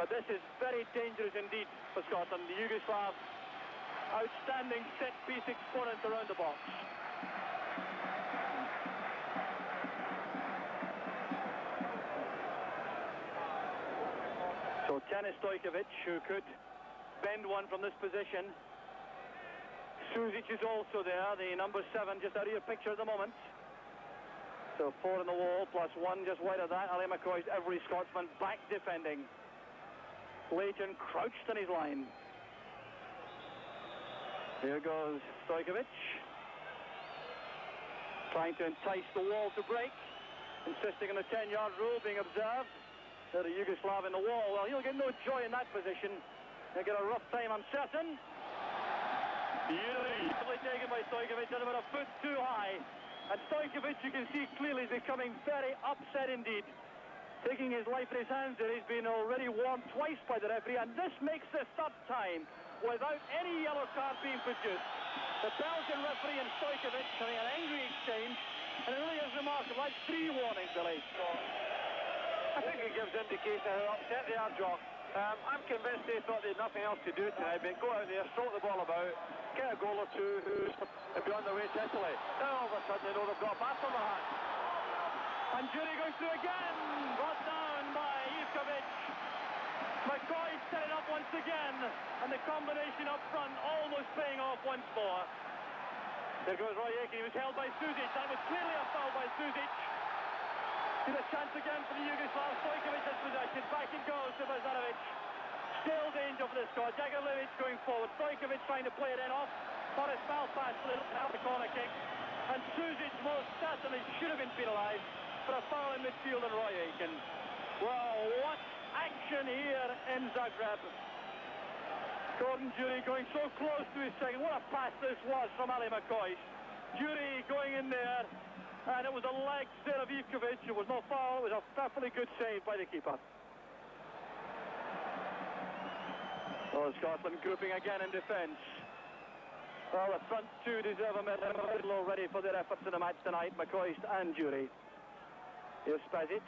But this is very dangerous indeed for Scotland. The Yugoslav, outstanding set-piece exponent around the box. So Ivković, who could bend one from this position. Sušić is also there, the number 7, just out of your picture at the moment. So 4 in the wall, plus 1 just wide of that. Ali McCoist, every Scotsman back defending. Leighton crouched on his line. Here goes Ivković. Trying to entice the wall to break. Insisting on the 10-yard rule being observed. There's a Yugoslav in the wall. Well, he'll get no joy in that position. He'll get a rough time, I'm certain. Beautifully taken by Ivković, at about a foot too high. And Ivković, you can see clearly, is becoming very upset indeed. Taking his life in his hands there. He's been already warned twice by the referee, and this makes the 3rd time without any yellow card being produced. The Belgian referee and Ivković having an angry exchange, and it really is remarkable. That's 3 warnings, Billy. I think it gives indication of how upset they are, Jock. I'm convinced they thought they had nothing else to do tonight, but go out there, sort the ball about, get a goal or two, and be on their way to Italy. Now all of a sudden they know they've got a bat on their hands. And Jury goes through again, brought down by Ivković. McCoy set it up once again, and the combination up front almost paying off once more. There goes Roy Aitken. He was held by Sušić. That was clearly a foul by Sušić. Get a chance again for the Yugoslav. Ivković has possession. Back it goes to Baždarević. Still danger for the Scots. Ivković going forward. Ivković trying to play it in off. Boris Malpass for the corner kick. And Sušić most certainly should have been penalised for a foul in midfield on Roy Aitken. Well, what action here in Zagreb. Gordon Jury going so close to his second. What a pass this was from Ali McCoist. Jury going in there. And it was a leg set of Ivković. It was no foul. It was a perfectly good save by the keeper. Oh, Scotland grouping again in defence. Well, the front two deserve a medal already for their efforts in the match tonight, McCoist and Jury. Here's Spasić.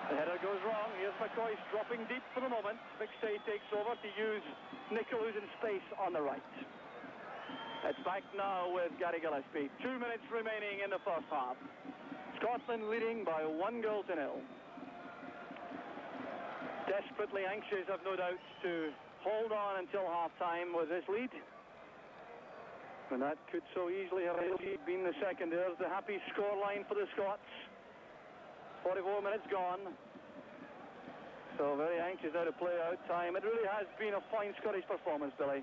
The header goes wrong. Here's McCoist dropping deep for the moment. McStay takes over to use Nicol, who's in space on the right. It's back now with Gary Gillespie. 2 minutes remaining in the first half. Scotland leading by 1-0. Desperately anxious, I've no doubt, to hold on until half-time with this lead. And that could so easily have been the second. There's the happy scoreline for the Scots. 44 minutes gone. So very anxious now to play out time. It really has been a fine Scottish performance, Billy.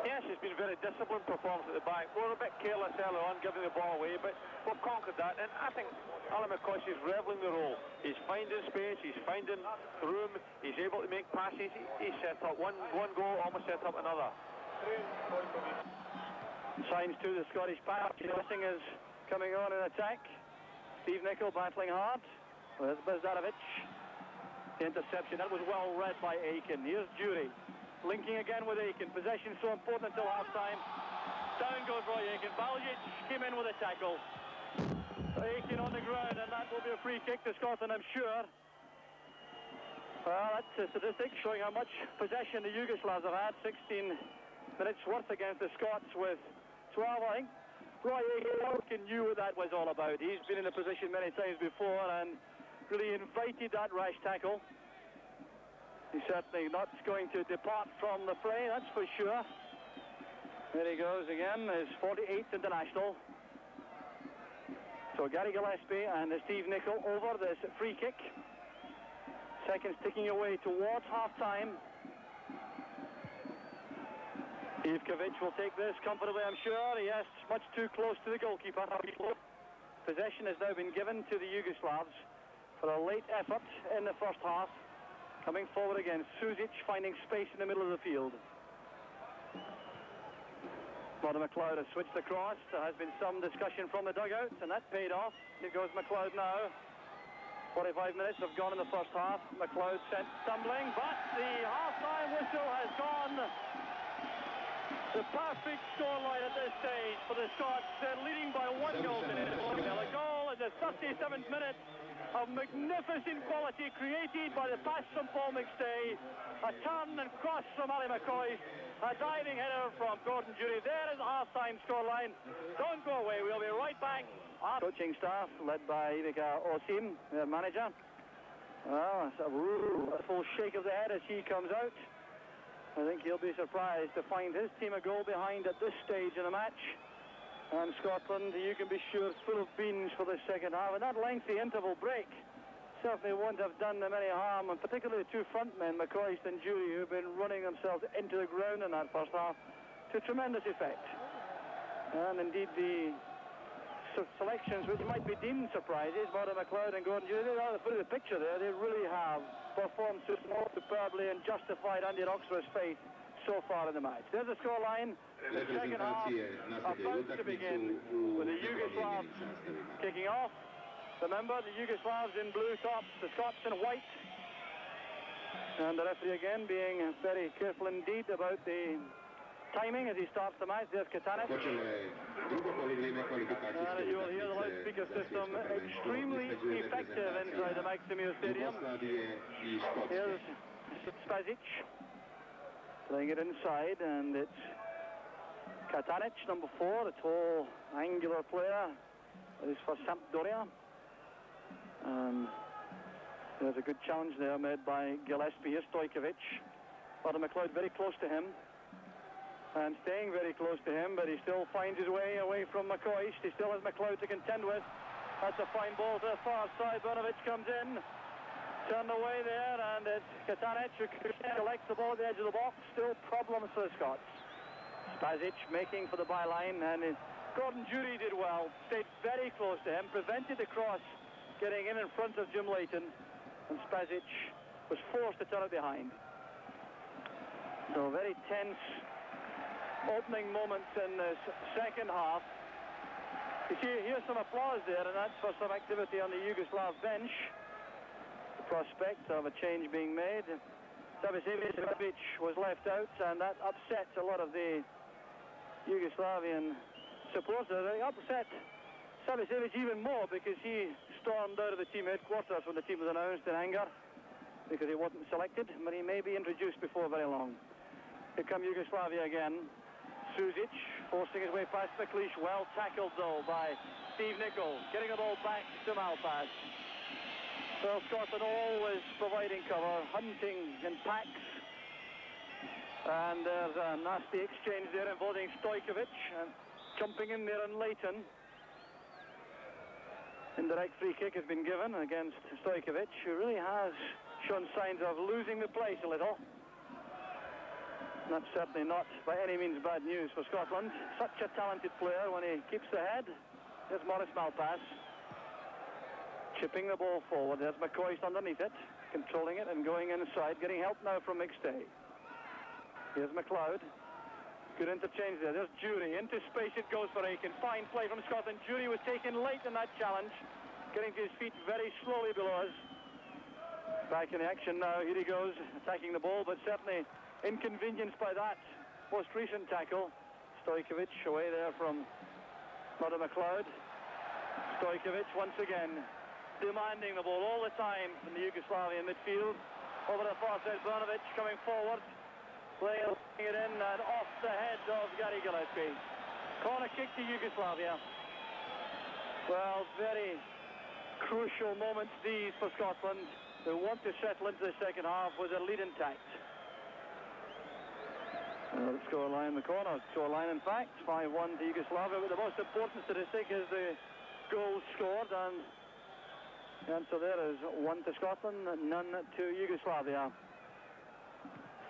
Yes, it's been a very disciplined performance at the back. We were a bit careless earlier on, giving the ball away, but we've conquered that. And I think Ali McCoist is reveling the role. He's finding space, he's finding room, he's able to make passes. He set up one goal, almost set up another. Signs to the Scottish pack. Nothing is coming on in attack. Steve Nicol battling hard with Baždarević. The interception, that was well read by Aitken. Here's Jury. Linking again with Aitken. Possession so important until half-time. Down goes Roy Aitken. Baljić came in with a tackle. Aitken on the ground, and that will be a free kick to Scotland, I'm sure. Well, that's a statistic showing how much possession the Yugoslavs have had. 16 minutes worth against the Scots with 12, I think. Roy Aitken knew what that was all about. He's been in the position many times before and really invited that rash tackle. He's certainly not going to depart from the fray, that's for sure. There he goes again, his 48th international. So Gary Gillespie and Steve Nicol over this free kick. Seconds ticking away towards half-time. Ivković will take this comfortably, I'm sure. Yes, much too close to the goalkeeper. Possession has now been given to the Yugoslavs for a late effort in the first half. Coming forward again, Sušić finding space in the middle of the field. Martin McLeod has switched across. There has been some discussion from the dugouts, and that paid off. Here goes McLeod now. 45 minutes have gone in the first half. McLeod sent stumbling, but the half-time whistle has gone. The perfect scoreline at this stage for the Scots. They're leading by 1 goal to nil. A goal in the 37th minute of magnificent quality created by the pass from Paul McStay, a turn and cross from Ali McCoist, a diving header from Gordon Jury. There is the half-time scoreline. Don't go away, we'll be right back. Coaching staff led by Ivika Osim, their manager. Well, a full shake of the head as he comes out. I think he'll be surprised to find his team a goal behind at this stage in the match. And Scotland, you can be sure, full of beans for the second half. And that lengthy interval break certainly won't have done them any harm, and particularly the two front men, McCoist and Jury, who've been running themselves into the ground in that first half to tremendous effect. And indeed the selections, which might be deemed surprises, Martin McLeod and Gordon Jury, they are the foot of the picture there. They really have performed superbly and justified Andy Roxburgh's faith so far in the match. There's the scoreline. The second half about to begin with the Yugoslavs kicking off. Remember, the Yugoslavs in blue tops, the Scots in white. And the referee again being very careful indeed about the timing as he starts the match. There's Katanec. And as you will hear, the loudspeaker system extremely effective inside the Maksimir Stadium. Here's Spasić playing it inside, and it's Katanec, number 4, the tall, angular player. That is for Sampdoria. And there's a good challenge there made by Gillespie. Ivković. Martin McLeod very close to him. And staying very close to him, but he still finds his way away from McCoist. He still has McLeod to contend with. That's a fine ball to the far side. Brnović comes in. Turned away there, and it's Katanec who collects the ball at the edge of the box. Still problems for the Scots. Spasić making for the byline, and Gordon Jury did well. Stayed very close to him, prevented the cross getting in front of Jim Leighton, and Spasić was forced to turn it behind. So very tense opening moments in this second half. You see, here's some applause there, and that's for some activity on the Yugoslav bench. The prospect of a change being made. Hadžibegić was left out, and that upsets a lot of the Yugoslavian supporters. It upset Hadžibegić even more because he stormed out of the team headquarters when the team was announced in anger because he wasn't selected, but he may be introduced before very long. Here come Yugoslavia again. Sušić forcing his way past McLeish. Well tackled though by Steve Nicholl, getting the ball back to Malpas. Well, Scotland always providing cover, hunting in packs. And there's a nasty exchange there involving Ivković and jumping in there on Leighton. Indirect free kick has been given against Ivković, who really has shown signs of losing the place a little. That's certainly not by any means bad news for Scotland. Such a talented player when he keeps the head. There's Maurice Malpas. Chipping the ball forward. There's McCoist underneath it, controlling it and going inside, getting help now from McStay. Here's McLeod. Good interchange there. There's Jury. Into space it goes for Aitken. Fine play from Scotland. Jury was taken late in that challenge, getting to his feet very slowly below us. Back in the action now. Here he goes, attacking the ball, but certainly inconvenienced by that most recent tackle. Ivković away there from Martin McLeod. Ivković once again demanding the ball all the time from the Yugoslavian midfield. Over the far side, Brnović coming forward, playing it in and off the head of Gary Gillespie. Corner kick to Yugoslavia. Well, very crucial moments these for Scotland, who want to settle into the second half with their lead intact. The scoreline, the corner scoreline, in fact, 5-1 to Yugoslavia, but the most important statistic is the goals scored, and so there is 1 to Scotland, none to Yugoslavia.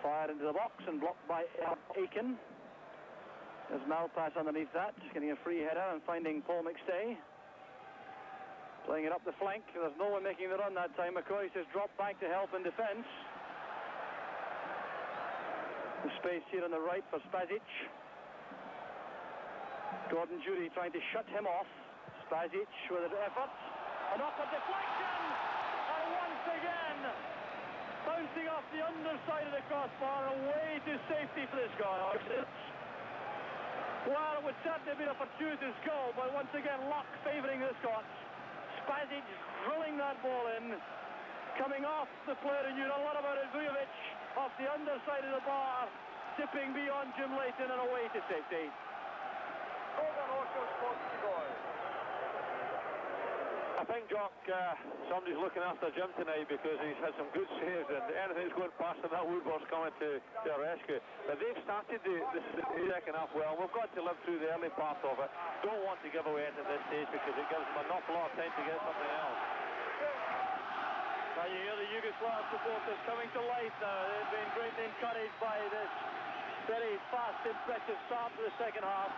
Fired into the box and blocked by Aitken. There's Malpas underneath that, getting a free header and finding Paul McStay. Playing it up the flank. There's no one making the run that time. McCoist has dropped back to help in defence. The space here on the right for Spasić. Gordon Jury trying to shut him off. Spasić with an effort. An upward deflection! And once again, bouncing off the underside of the crossbar, away to safety for the Scots. Well, it would certainly have been a fortuitous goal, but once again, luck favouring the Scots. Spasić drilling that ball in, coming off the player who knew a lot about it, Ivković, off the underside of the bar, tipping beyond Jim Leighton and away to safety. I think, Jock, somebody's looking after Jim tonight because he's had some good saves, and anything's going past him, that Woodward's coming to our rescue. But they've started the second half well. We've got to live through the early part of it. Don't want to give away at this stage because it gives them an awful lot of time to get something else. Now you hear the Yugoslav supporters coming to life now. They've been greatly encouraged by this very fast, impressive start to the second half.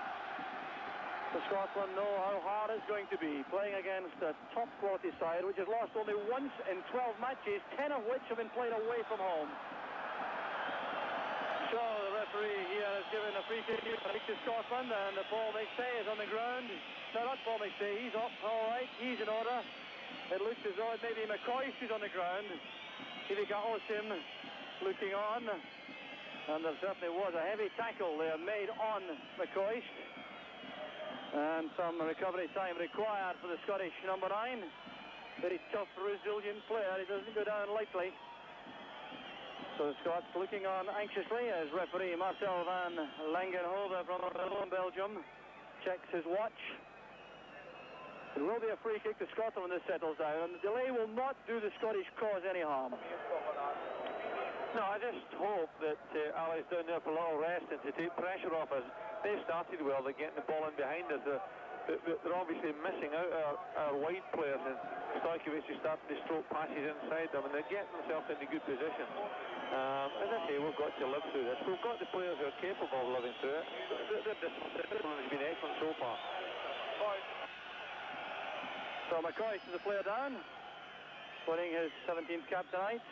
The Scotland know how hard it's going to be, playing against a top-quality side which has lost only once in 12 matches, 10 of which have been played away from home. So the referee here has given a free kick to Scotland, and Paul McStay is on the ground. No, not Paul McStay, he's off, all right, he's in order. It looks as though it may be McCoist who's on the ground. Ivika Osim looking on, and there certainly was a heavy tackle there made on McCoist. And some recovery time required for the Scottish number 9. Very tough, resilient player. He doesn't go down lightly. So the Scots looking on anxiously as referee Marcel van Langenhoven from Belgium checks his watch. There will be a free kick to Scotland when this settles down, and the delay will not do the Scottish cause any harm. No, I just hope that Ali's down there for a little rest and to take pressure off us. They've started well, they're getting the ball in behind us. They're obviously missing out our wide players, and Ivković is starting to stroke passes inside them, and they're getting themselves into good position. As I say, we've got to live through this. We've got the players who are capable of living through it. The discipline has been excellent so far. So McCoist is the player down, winning his 17th cap tonight.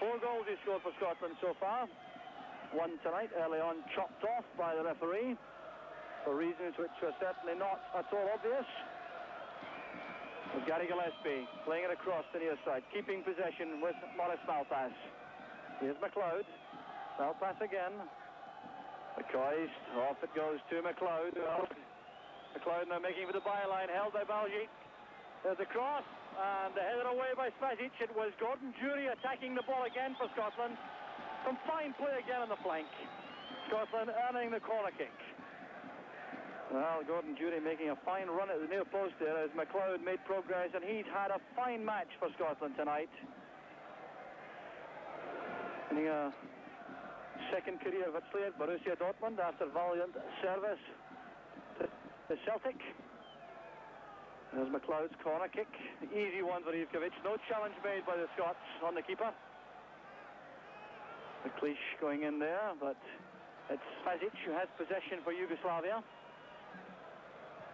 4 goals he scored for Scotland so far. 1 tonight, early on chopped off by the referee for reasons which were certainly not at all obvious. With Gary Gillespie playing it across the near side, keeping possession with Maurice Malpass. Here's McLeod. Malpass again. McCoist, off it goes to McLeod. McLeod now making for the byline, held by Baljić. There's the cross, and the header away by Spasić. It was Gordon Jury attacking the ball again for Scotland. Some fine play again on the flank. Scotland earning the corner kick. Well, Gordon Jury making a fine run at the near post there as McLeod made progress, and he's had a fine match for Scotland tonight. Winning a second career victory at Borussia Dortmund after valiant service to the Celtic. There's McLeod's corner kick. Easy one for Ivković. No challenge made by the Scots on the keeper. McLeish going in there, but it's Spasić who has possession for Yugoslavia.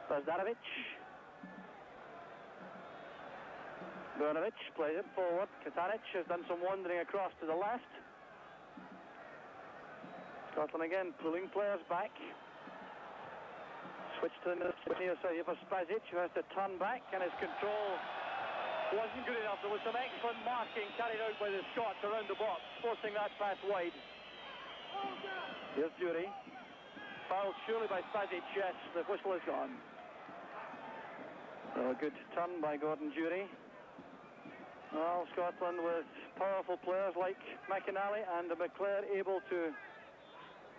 Baždarević. Brnović plays it forward. Katanec has done some wandering across to the left. Scotland again pulling players back. Switch to the near side here for Spasić, who has to turn back, and his control wasn't good enough. There was some excellent marking carried out by the Scots around the box, forcing that pass wide. Here's Jury. Fouled surely by Spasić. Yes, the whistle is gone. So a good turn by Gordon Jury. Well, Scotland with powerful players like McInally and McClair able to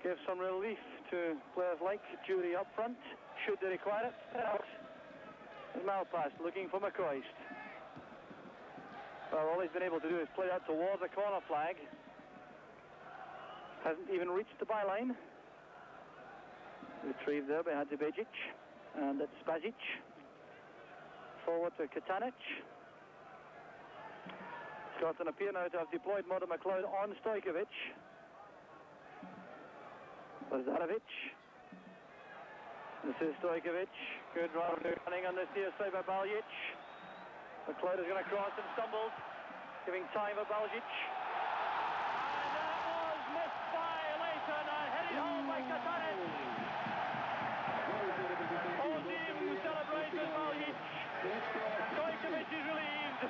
give some relief to players like Jury up front, should they require it. Malpass looking for McCoist. Well, all he's been able to do is play out towards the corner flag. Hasn't even reached the byline. Retrieved there by Hadžibegić, and it's Spasić. Forward to Katanec. Scotland appear now to have deployed Modern McLeod on Ivković. Baždarević. This is Ivković. Good running on this near side by Baljić. McLeod is going to cross and stumbles, giving time for Baljić. And that was missed by Leighton and headed home by Katanec. Osim celebrates with Baljić. Ivković is relieved.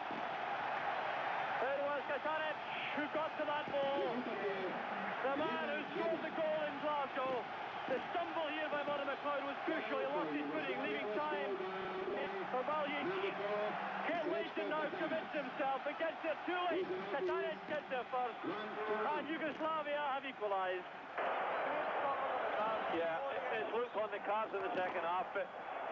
It was Katanec who got to that ball. The man who scored the goal in Glasgow. The stumble here by Modern McLeod. they're too late. Katanec gets there first. And Yugoslavia have equalised. Yeah, it's looked on the cards in the second half, but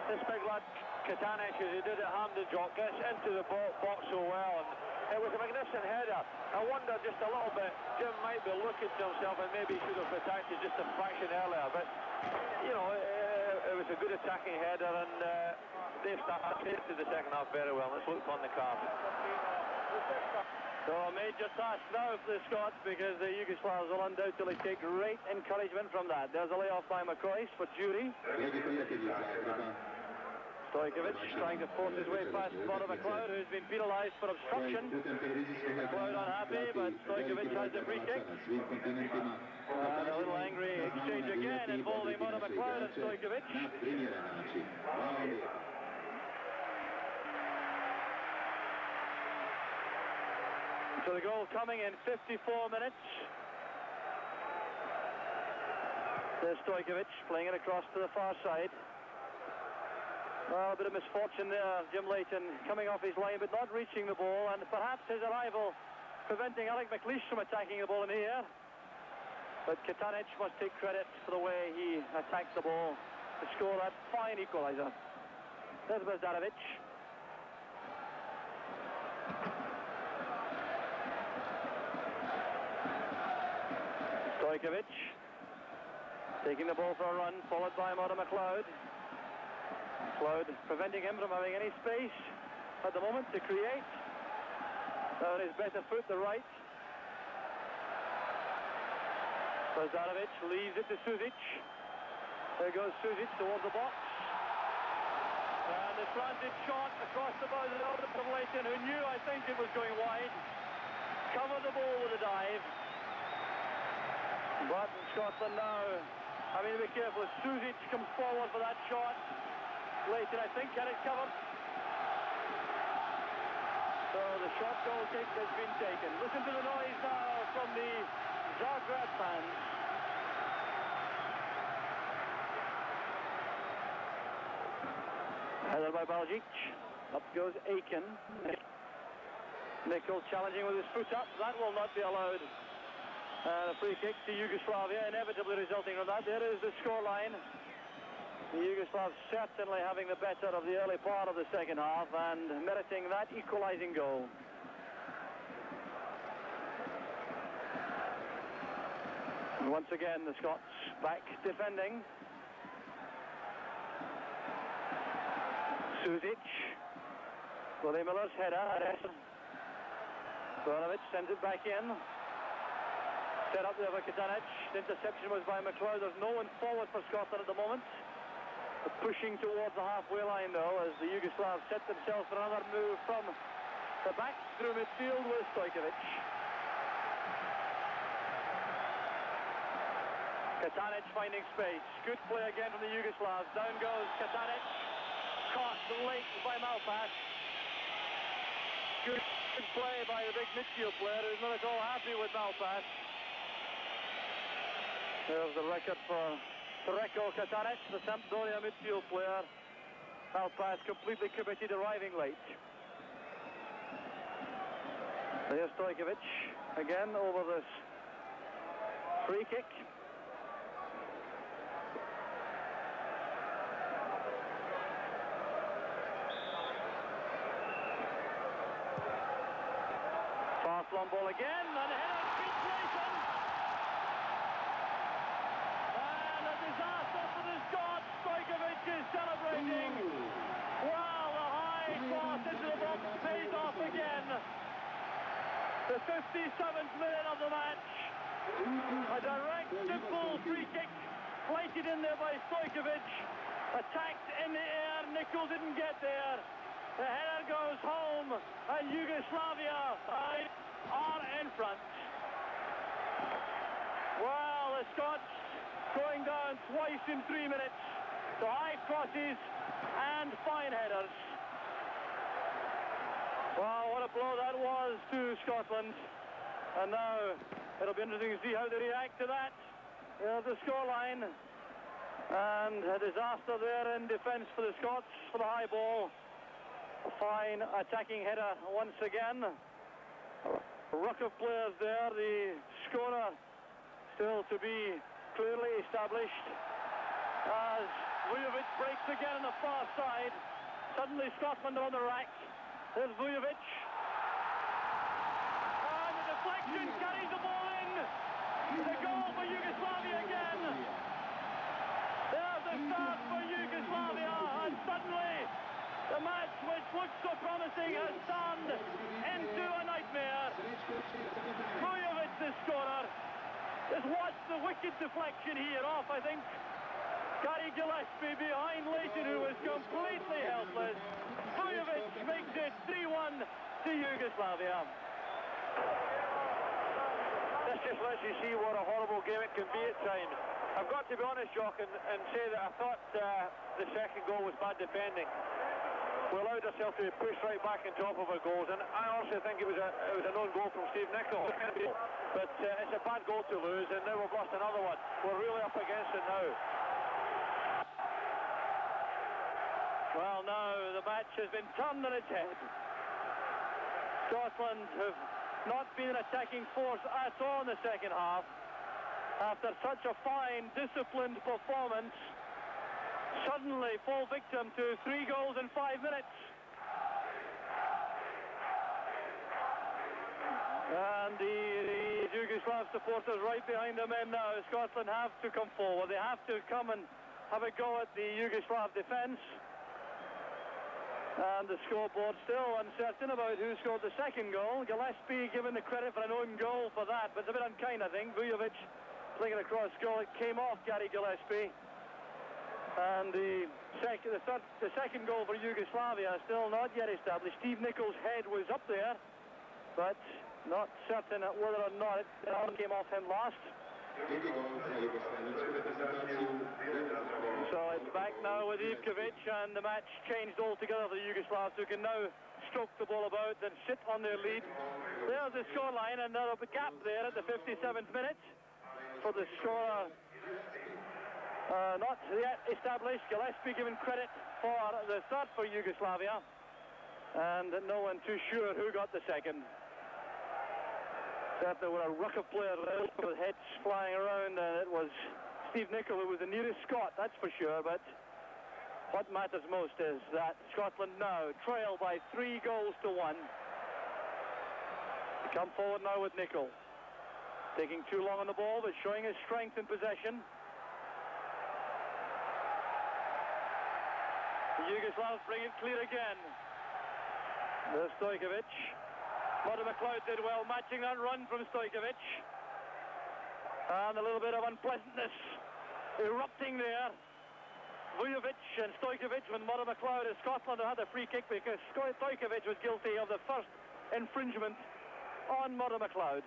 this big lad, Katanec, as he did at Hampden Jock, gets into the box so well, and it was a magnificent header. I wonder just a little bit, Jim might be looking to himself and maybe he should have attacked it just a fraction earlier, but, you know, it was a good attacking header, and they've started to the second half very well. Let's look on the cards. So a major task now for the Scots, because the Yugoslavs will undoubtedly take great encouragement from that. There's a layoff by McCoy for Jury. Stojković trying to force his way past McLeod, who's been penalised for obstruction. McLeod unhappy, but Stojković has the free kick. And a little angry exchange again involving McLeod and Stojković. So the goal coming in 54 minutes. There's Stojković playing it across to the far side. Well, a bit of misfortune there. Jim Leighton coming off his line but not reaching the ball, and perhaps his arrival preventing Alec McLeish from attacking the ball in the air. But Katanec must take credit for the way he attacked the ball to score that fine equaliser. There's Baždarević. Stojković taking the ball for a run, followed by McLeod. McLeod preventing him from having any space at the moment to create. On his better foot, the right. Baždarević leaves it to Sušić. There goes Sušić towards the box. And the slanted shot across the boundary from Leighton, who knew, I think, it was going wide. Covered the ball with a dive. But Scotland now having to be careful. Sušić comes forward for that shot. Leighton, I think, had it covered. So the shot goal kick has been taken. Listen to the noise now from the Zagreb fans. Header by Baljić. Up goes Aitken. Nicol challenging with his foot up. That will not be allowed. And a free kick to Yugoslavia, inevitably resulting from that. There is the scoreline. The Yugoslavs certainly having the better of the early part of the second half and meriting that equalising goal. And once again, the Scots back defending. Sušić. Willie Miller's header. Brnović sends it back in. Set up there by Katanec. The interception was by McLeod. There's no one forward for Scotland at the moment. They're pushing towards the halfway line though, as the Yugoslavs set themselves for another move from the back through midfield with Stojković. Katanec finding space. Good play again from the Yugoslavs. Down goes Katanec. Caught late by Malpas. Good play by the big midfield player, who's not at all happy with Malpas. There's the record for Srečko Katanec, the Sampdoria midfield player. Malpas completely committed, arriving late. There's Stojković again over this free kick. Fast long ball again, and a header beats Leighton. And a disaster for the Scots. Stojković is celebrating. Wow, the high cross into the box pays off again. The 57th minute of the match. A direct, simple free kick flighted in there by Stojković. Attacked in the air, Nicol didn't get there. The header goes home, and Yugoslavia are in front. Well, the Scots going down twice in 3 minutes to high crosses and fine headers. Wow, what a blow that was to Scotland. And now it'll be interesting to see how they react to that. There's the scoreline. And a disaster there in defence for the Scots for the high ball. A fine attacking header once again. ruck of players there. The scorer still to be clearly established as Ivković breaks again on the far side. Suddenly Scotland are on the rack. There's Ivković. And the deflection carries the ball in. The goal for Yugoslavia again. There's the start for Yugoslavia, and suddenly the match, which looked so promising, has turned into a nightmare. Ivković, the scorer. Just watch the wicked deflection here off, I think, Gary Gillespie behind Leighton, who was completely helpless. Ivković makes it 3-1 to Yugoslavia. This just lets you see what a horrible game it can be at times. I've got to be honest, Jock, and say that I thought the second goal was bad defending. We allowed ourselves to be pushed right back on top of our goals, and I also think it was a known goal from Steve Nicol. But it's a bad goal to lose, and now we've lost another one. We're really up against it now. Well, now the match has been turned on its head. Scotland have not been an attacking force at all in the second half. After such a fine, disciplined performance, suddenly fall victim to 3 goals in 5 minutes. And the Yugoslav supporters right behind the men now. Scotland have to come forward. They have to come and have a go at the Yugoslav defence. And the scoreboard still uncertain about who scored the second goal. Gillespie given the credit for an own goal for that, but it's a bit unkind, I think. Ivković playing it across goal. It came off Gary Gillespie. And the second goal for Yugoslavia still not yet established. Steve Nicol's head was up there, but not certain whether or not it came off him last. So it's back now with Ivković, and the match changed altogether for the Yugoslavs, who can now stroke the ball about and sit on their lead. There's the scoreline, and there's a gap there at the 57th minute for the scorer. Not yet established. Gillespie given credit for the third for Yugoslavia, and no one too sure who got the second. There were a ruck of players with heads flying around, and it was Steve Nicol who was the nearest Scot, that's for sure. But what matters most is that Scotland now trail by 3 goals to 1. They come forward now with Nicol, taking too long on the ball, but showing his strength in possession. The Yugoslavs bring it clear again. There's Stojković. Martin McLeod did well matching that run from Stojković. And a little bit of unpleasantness erupting there. Ivković and Stojković when Martin McLeod and Scotland had a free kick because Stojković was guilty of the first infringement on Martin McLeod.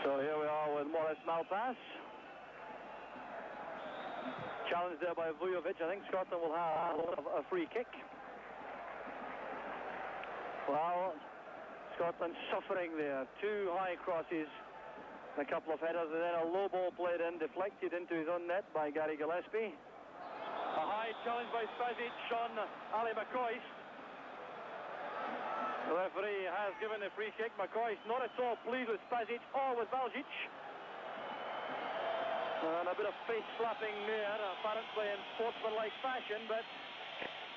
So here we are with Maurice Malpas. Challenged there by Ivković. I think Scotland will have a free kick. Well, Scotland suffering there. 2 high crosses, a couple of headers, and then a low ball played in, deflected into his own net by Gary Gillespie. A high challenge by Spasić on Ali McCoist. The referee has given the free kick. McCoist not at all pleased with Spasić or with Baljić. And a bit of face slapping there, apparently in sportsmanlike fashion, but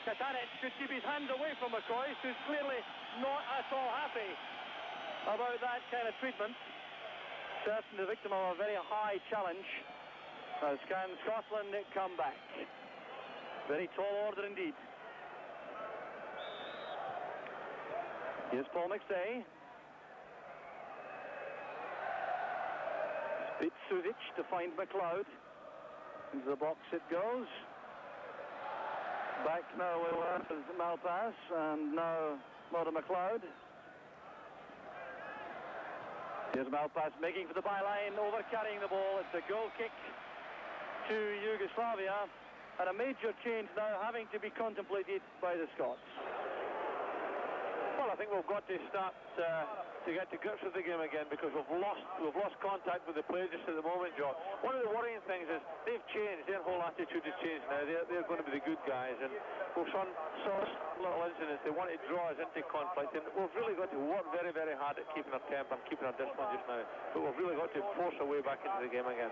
Katanec could keep his hands away from McCoist, who's clearly not at all happy about that kind of treatment. Certainly the victim of a very high challenge. As can Scotland come back. Very tall order indeed. Here's Paul McStay. Beats Sušić to find McLeod. Into the box it goes. Back now with Malpas, and now Martin McLeod. Here's Malpas making for the byline, over carrying the ball. It's a goal kick to Yugoslavia, and a major change now having to be contemplated by the Scots. Well, I think we've got to start to get to grips with the game again, because we've lost contact with the players just at the moment, Joe. One of the worrying things is they've changed. Their whole attitude has changed now. They're going to be the good guys, and we've saw little incidents. They want to draw us into conflict, and we've really got to work very, very hard at keeping our temper and keeping our discipline just now. But we've really got to force our way back into the game again.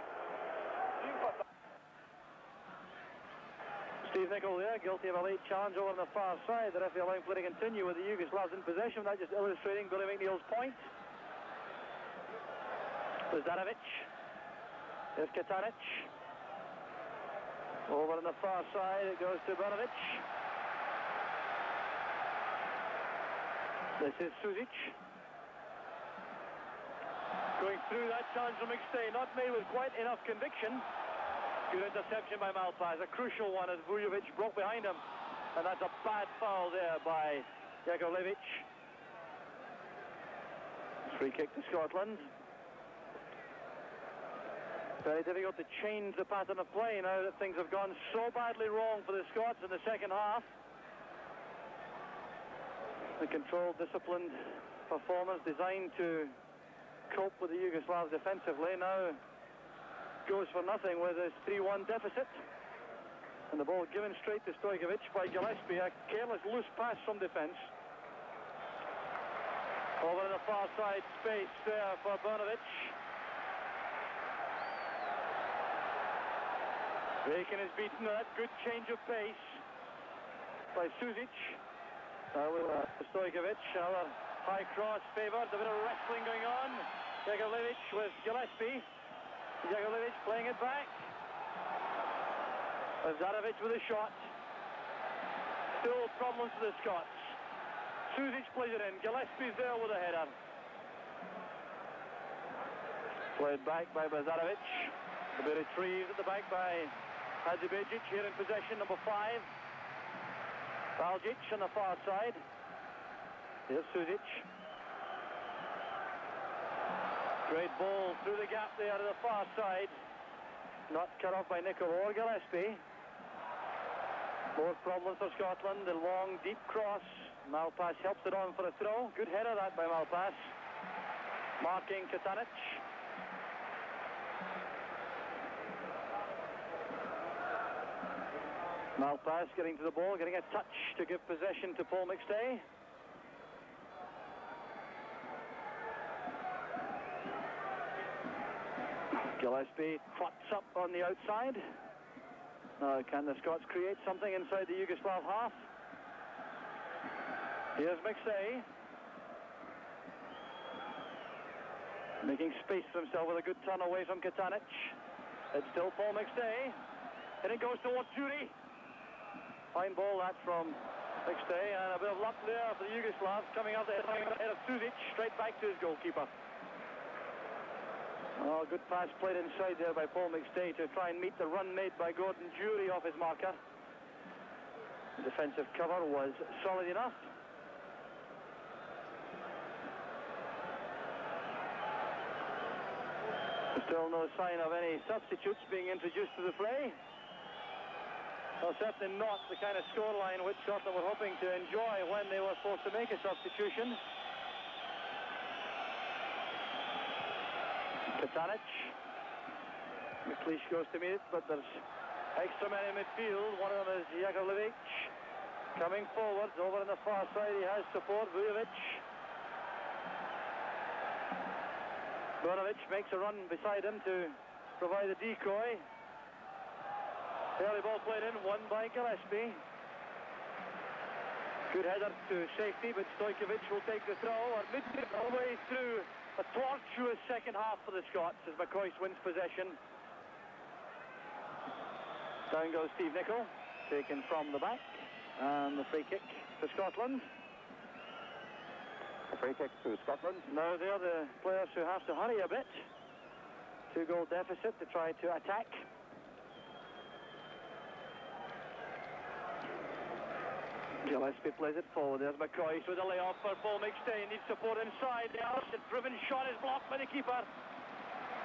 Steve Nicol there, guilty of a late challenge over on the far side. The referee allowing play to continue with the Yugoslavs in possession. That just illustrating Billy McNeil's point. Baždarević. There's Katanec. Over on the far side, it goes to Brnović. This is Sušić. Going through that challenge from McStay, not made with quite enough conviction. Good interception by Malpas, a crucial one as Vujovic broke behind him. And that's a bad foul there by Jakovlević. Free kick to Scotland. Very difficult to change the pattern of play now that things have gone so badly wrong for the Scots in the second half. The controlled, disciplined performance designed to cope with the Yugoslavs defensively now goes for nothing with his 3-1 deficit. And the ball given straight to Ivković by Gillespie. A careless loose pass from defence. Over on the far side, space there for Brnović. Aitken is beaten. That good change of pace by Sušić. Now with Ivković, another high cross favoured. A bit of wrestling going on. Jakovlević with Gillespie. Jakovlević playing it back. Baždarević with a shot. Still problems for the Scots. Sušić plays it in. Gillespie's there with a header. Played back by Baždarević. To be retrieved at the back by Hadžibegić here in possession, number 5. Baljić on the far side. Here's Sušić. Great ball through the gap there to the far side. Not cut off by Nicol or Gillespie. More problems for Scotland. The long, deep cross. Malpas helps it on for a throw. Good header that by Malpas. Marking Katanec. Malpas getting to the ball, getting a touch to give possession to Paul McStay. Gillespie trots up on the outside. Now can the Scots create something inside the Yugoslav half? Here's McStay. Making space for himself with a good turn away from Katanec. It's still Paul McStay. And it goes towards Jury. Fine ball that from McStay, and a bit of luck there for the Yugoslavs coming out there of Sušić, straight back to his goalkeeper. Oh, good pass played inside there by Paul McStay to try and meet the run made by Gordon Jury off his marker. The defensive cover was solid enough. Still no sign of any substitutes being introduced to the fray. Well, certainly not the kind of scoreline which Scotland were hoping to enjoy when they were forced to make a substitution. Katanec. McLeish goes to meet it, but there's extra men in midfield. One of them is Jakovlević. Coming forwards, over on the far side, he has support, Vujovic. Brnović makes a run beside him to provide a decoy. Early ball played in, won by Gillespie. Good header to safety, but Ivković will take the throw. Midway all the way through a tortuous second half for the Scots as McCoist wins possession. Down goes Steve Nicol, taken from the back, and the free kick to Scotland. A free kick to Scotland. Now they're the players who have to hurry a bit. 2-goal deficit to try to attack. Gillespie plays it forward. There's McCoist with a layoff for Paul McStay. Needs support inside. The driven shot is blocked by the keeper.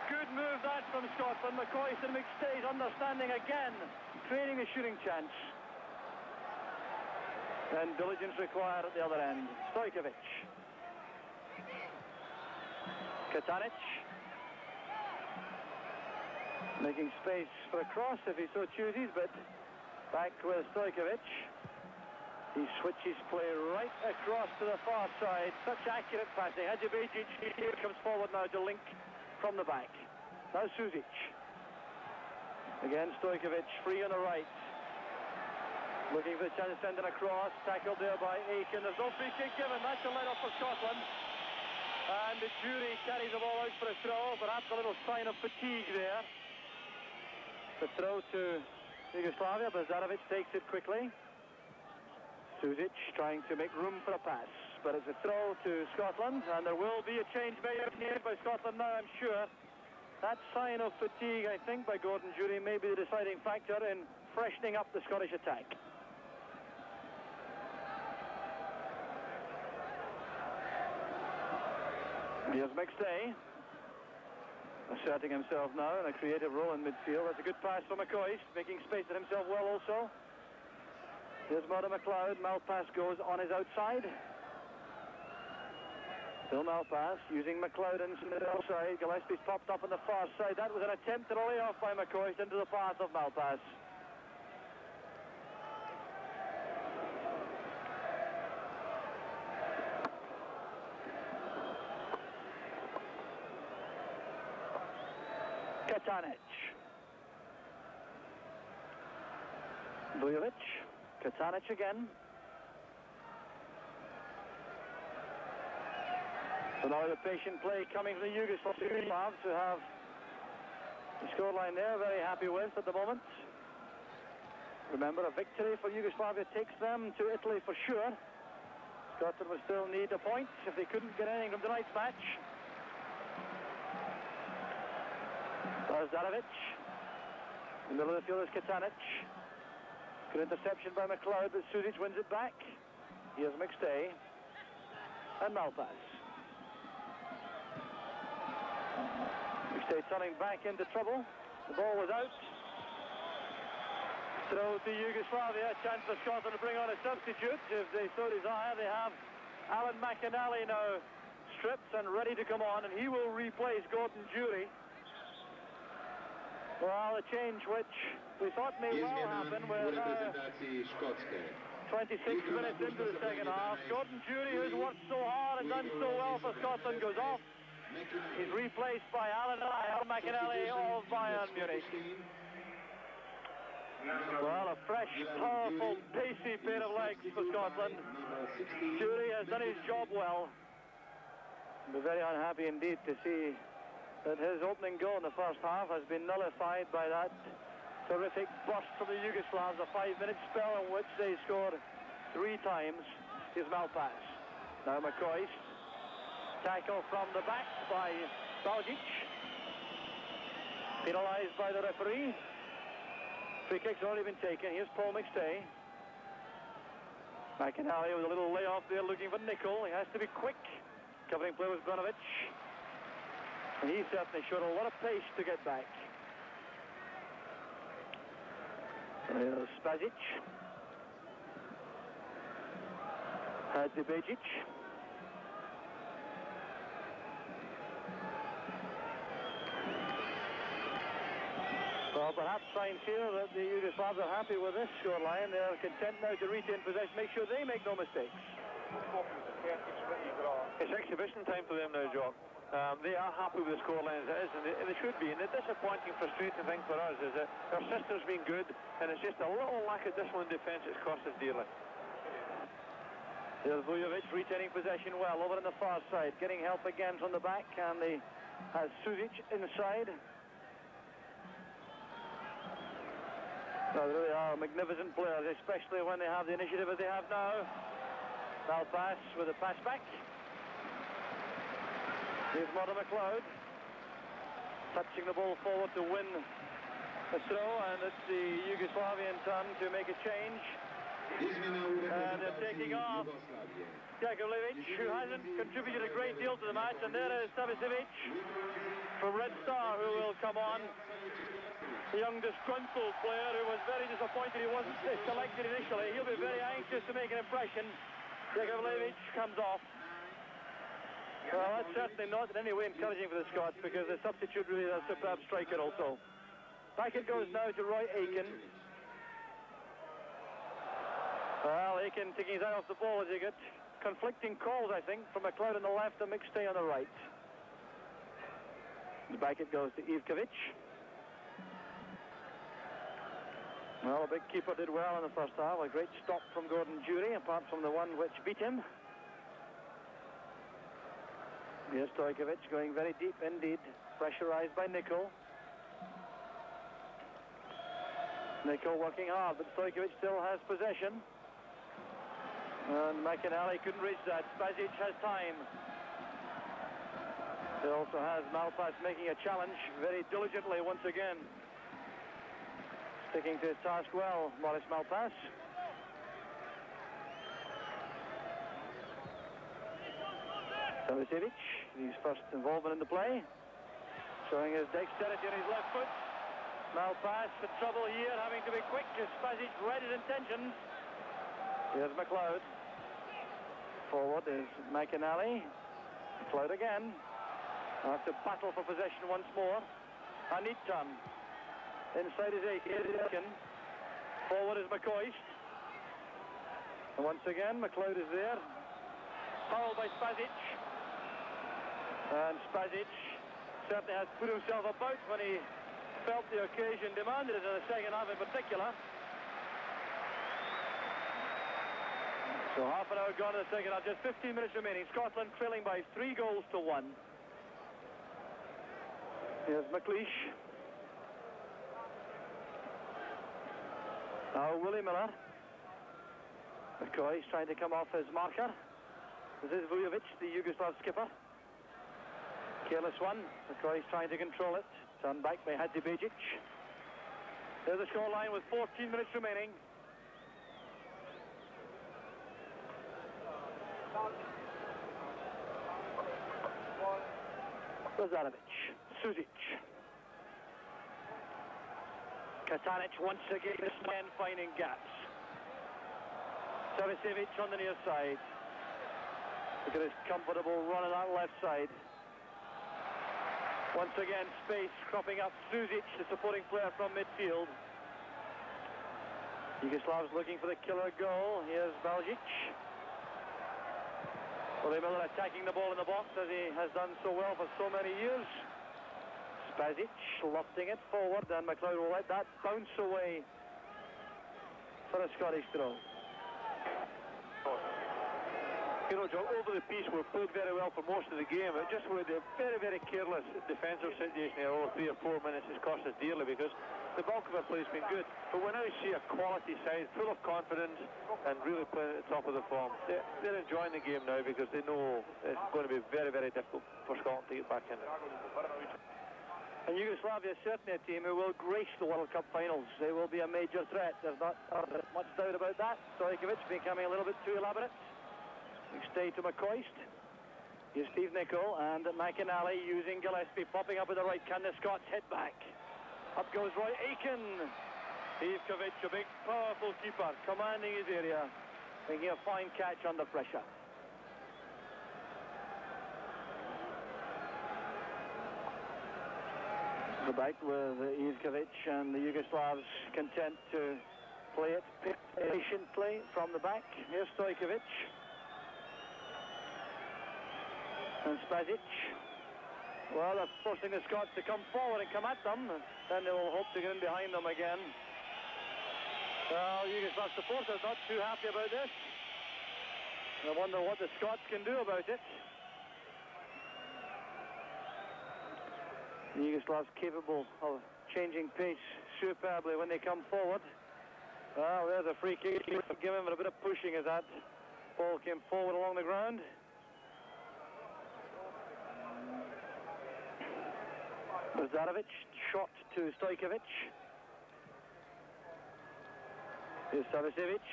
Good move that from Scotland. McCoist and McStay's understanding again, creating a shooting chance. And diligence required at the other end. Ivković. Katanec. Making space for a cross if he so chooses, but back with Ivković. He switches play right across to the far side. Such accurate passing. Hadžibegić here comes forward now to link from the back. Now Sušić. Again Ivković free on the right. Looking for the chance of sending a cross. Tackled there by Aitken. There's no free kick given. That's a let-off for Scotland. And the jury carries the ball out for a throw. Perhaps a little sign of fatigue there. The throw to Jugoslavia. Baždarević takes it quickly. Sušić trying to make room for a pass, but it's a throw to Scotland, and there will be a change made by Scotland now, I'm sure. That sign of fatigue, I think, by Gordon Jury may be the deciding factor in freshening up the Scottish attack. Here's McStay, asserting himself now in a creative role in midfield. That's a good pass for McCoist, making space for himself well also. Here's McLeod. Malpass goes on his outside. Still Malpass using McLeod on the outside. Gillespie's popped up on the far side. That was an attempt at a layoff by McCoist into the path of Malpass. Katanec. Baljić. Katanec again. So now the patient play coming from the Yugoslavs, who have the scoreline they're very happy with at the moment. Remember, a victory for Yugoslavia takes them to Italy for sure. Scotland would still need a point if they couldn't get anything from tonight's match. Baždarević. In the middle of the field is Katanec. Good interception by McLeod, but Sušić wins it back. Here's McStay and Malpass. McStay turning back into trouble. The ball was out. Throw to Yugoslavia. A chance for Scotland to bring on a substitute if they so desire. They have Alan McInally now stripped and ready to come on, and he will replace Gordon Jury. Well, a change which we thought may well happen. We're now 26 minutes into the second half. Gordon Jury, who's worked so hard and done so well for Scotland, goes off. He's replaced by Alan McInally of Bayern Munich. Well, a fresh, powerful, pacey pair of legs for Scotland. Jury has done his job well. We're very unhappy indeed to see that his opening goal in the first half has been nullified by that terrific burst from the Yugoslavs, a 5-minute spell in which they scored 3 times. Here's Malpass. Now McCoist. Tackle from the back by Baljić. Penalised by the referee. Free kick's already been taken. Here's Paul McStay. McInally with a little layoff there looking for Nicol. He has to be quick. Covering play with Brnović. And he certainly showed a lot of pace to get back. There's Spasić. Hadžibegić. Well, perhaps signs here that the Yugoslavs are happy with this scoreline. They're content now to retain possession, make sure they make no mistakes. It's exhibition time for them now, Jock. They are happy with the scoreline as it is, and they should be. And the disappointing, frustrating thing for us is that our system's been good, and it's just a little lack of discipline in defence that's cost us dearly. There's Vujovic retaining possession well over on the far side, getting help again from the back, and they has Sušić inside. No, they really are magnificent players, especially when they have the initiative as they have now. Malpass with a pass back. Here's McLeod, touching the ball forward to win a throw, and it's the Yugoslavian turn to make a change. And they're taking off Jakovljević, who hasn't contributed a great deal to the match, and there is Savicevic from Red Star, who will come on. A young disgruntled player who was very disappointed he wasn't selected initially. He'll be very anxious to make an impression. Jakovljević comes off. Well, that's certainly not in any way encouraging for the Scots, because the substitute really is a superb striker also. Back it goes now to Roy Aitken. Well, Aitken taking his eye off the ball as he gets conflicting calls, I think, from McLeod on the left and McStay on the right. Back it goes to Ivković. Well, a big keeper did well in the first half. A great stop from Gordon Jury, apart from the one which beat him. Here's Ivković going very deep indeed, pressurised by Nicol. Nicol working hard, but Ivković still has possession. And McInally couldn't reach that. Spasić has time. He also has Malpas making a challenge very diligently once again. Sticking to his task well, Maurice Malpas. Tomislav, his first involvement in the play. Showing his dexterity on his left foot. Malpas in trouble here, having to be quick as Spasić read his intentions. Here's McLeod. Forward is McInally. McLeod again. Have to battle for possession once more. A neat turn. Inside is Aitken. Forward is McCoist. And once again, McLeod is there. Fouled by Spasić. And Spasić certainly has put himself about when he felt the occasion demanded it in the second half in particular. So half an hour gone in the second half, just 15 minutes remaining. Scotland trailing by 3 goals to 1. Here's McLeish. Now Willie Miller. McCoy is trying to come off his marker. This is Vujovic, the Yugoslav skipper. Careless one. McCoy is trying to control it. Turned back by Hadžibegić. There's the scoreline with 14 minutes remaining. Baždarević, Sušić. Katanec once again, this man finding gaps. Savicevic on the near side. Look at his comfortable run on that left side. Once again, space cropping up. Sušić, the supporting player from midfield. Yugoslavs looking for the killer goal. Here's Baljić. Willie Miller attacking the ball in the box as he has done so well for so many years. Spasić lofting it forward, and McLeod will let that bounce away for a Scottish throw. You know, Joe, over the piece we're played very well for most of the game. It just with a very, very careless defensive situation here over 3 or 4 minutes has cost us dearly, because the bulk of our play has been good. But we now see a quality side, full of confidence and really playing at the top of the form. They're enjoying the game now because they know it's going to be very, very difficult for Scotland to get back in. And Yugoslavia is certainly a team who will grace the World Cup finals. They will be a major threat. There's not much doubt about that. Ivković becoming a little bit too elaborate. Stay to McCoist. Here's Steve Nicol and McInally using Gillespie popping up with the right. Can the Scots hit back? Up goes Roy Aitken. Ivković, a big powerful keeper, commanding his area, making a fine catch under pressure. Go back with Ivković, and the Yugoslavs content to play it patiently from the back. Here's Ivković. And Spasić. Well, they're forcing the Scots to come forward and come at them, and then they will hope to get in behind them again. Well, Yugoslav supporters not too happy about this. I wonder what the Scots can do about it. The Yugoslavs capable of changing pace superbly when they come forward. Well, there's a free kick. Give him a bit of pushing as that ball came forward along the ground. Baždarević, shot to Ivković. Here's Savicevic.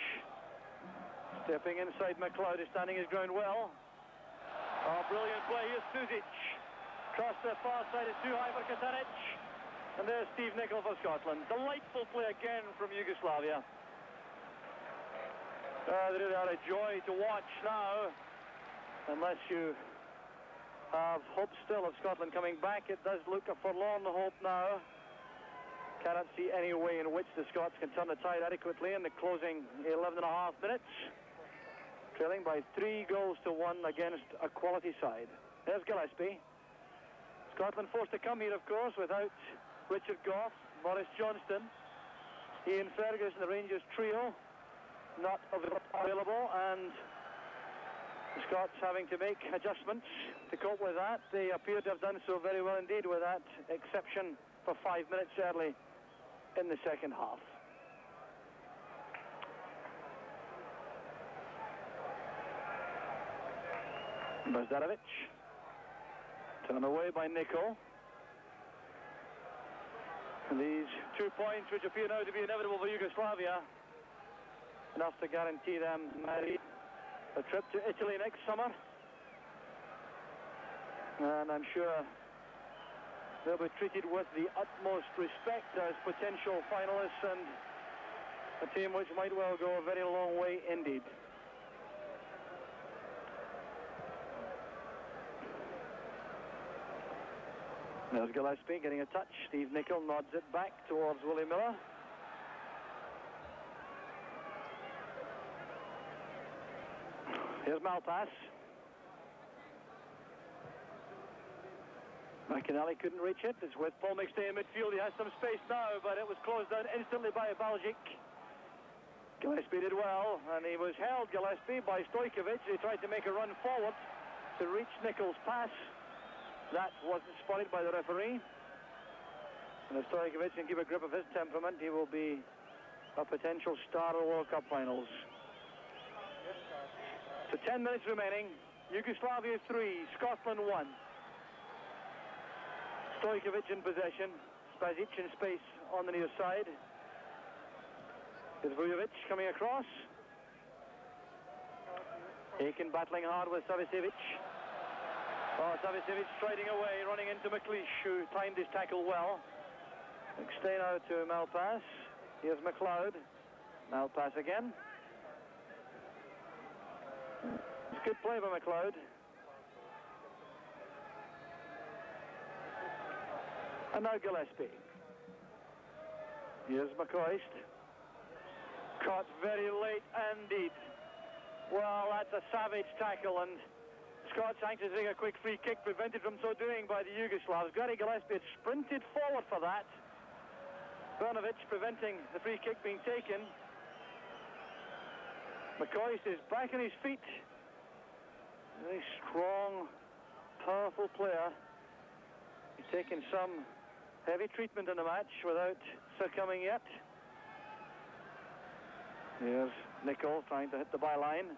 Stepping inside McLeod, is standing his ground well. Oh, brilliant play. Here's Sušić. Across the far side, it's too high for Katanec. And there's Steve Nicol for Scotland. Delightful play again from Yugoslavia. They really are a joy to watch now. Unless you have hope still of Scotland coming back. It does look a forlorn hope now. Cannot see any way in which the Scots can turn the tide adequately in the closing 11.5 minutes. Trailing by 3 goals to 1 against a quality side. There's Gillespie. Scotland forced to come here, of course, without Richard Gough, Maurice Johnston, Ian Fergus and the Rangers trio not available, and the Scots having to make adjustments to cope with that. They appear to have done so very well indeed, with that exception for 5 minutes early in the second half. Baždarević, turned away by Nicol. And these 2 points, which appear now to be inevitable for Yugoslavia, enough to guarantee them a trip to Italy next summer. And I'm sure they'll be treated with the utmost respect as potential finalists and a team which might well go a very long way indeed. There's Gillespie getting a touch. Steve Nicol nods it back towards Willie Miller. Here's Malpas. McInally couldn't reach it. It's with Paul McStay in midfield. He has some space now, but it was closed down instantly by Baljić. Gillespie did well, and he was held, Gillespie, by Ivković. He tried to make a run forward to reach Nicol's pass. That wasn't spotted by the referee. And if Ivković can keep a grip of his temperament, he will be a potential star of the World Cup finals. So 10 minutes remaining. Yugoslavia 3, Scotland 1. Ivković in possession. Spasić in space on the near side. There's Vujovic coming across. Aitken battling hard with Savicevic. Oh, Savicevic striding away, running into McLeish, who timed his tackle well. McStay now to Malpas. Here's McLeod. Malpas again. It's good play by McLeod. And now Gillespie. Here's McCoist. Caught very late indeed. Well, that's a savage tackle, and Scots anxious to take a quick free kick, prevented from so doing by the Yugoslavs. Gary Gillespie had sprinted forward for that. Brnović preventing the free kick being taken. McCoist is back on his feet. Very strong, powerful player. He's taken some heavy treatment in the match without succumbing yet. Here's Nicol trying to hit the byline.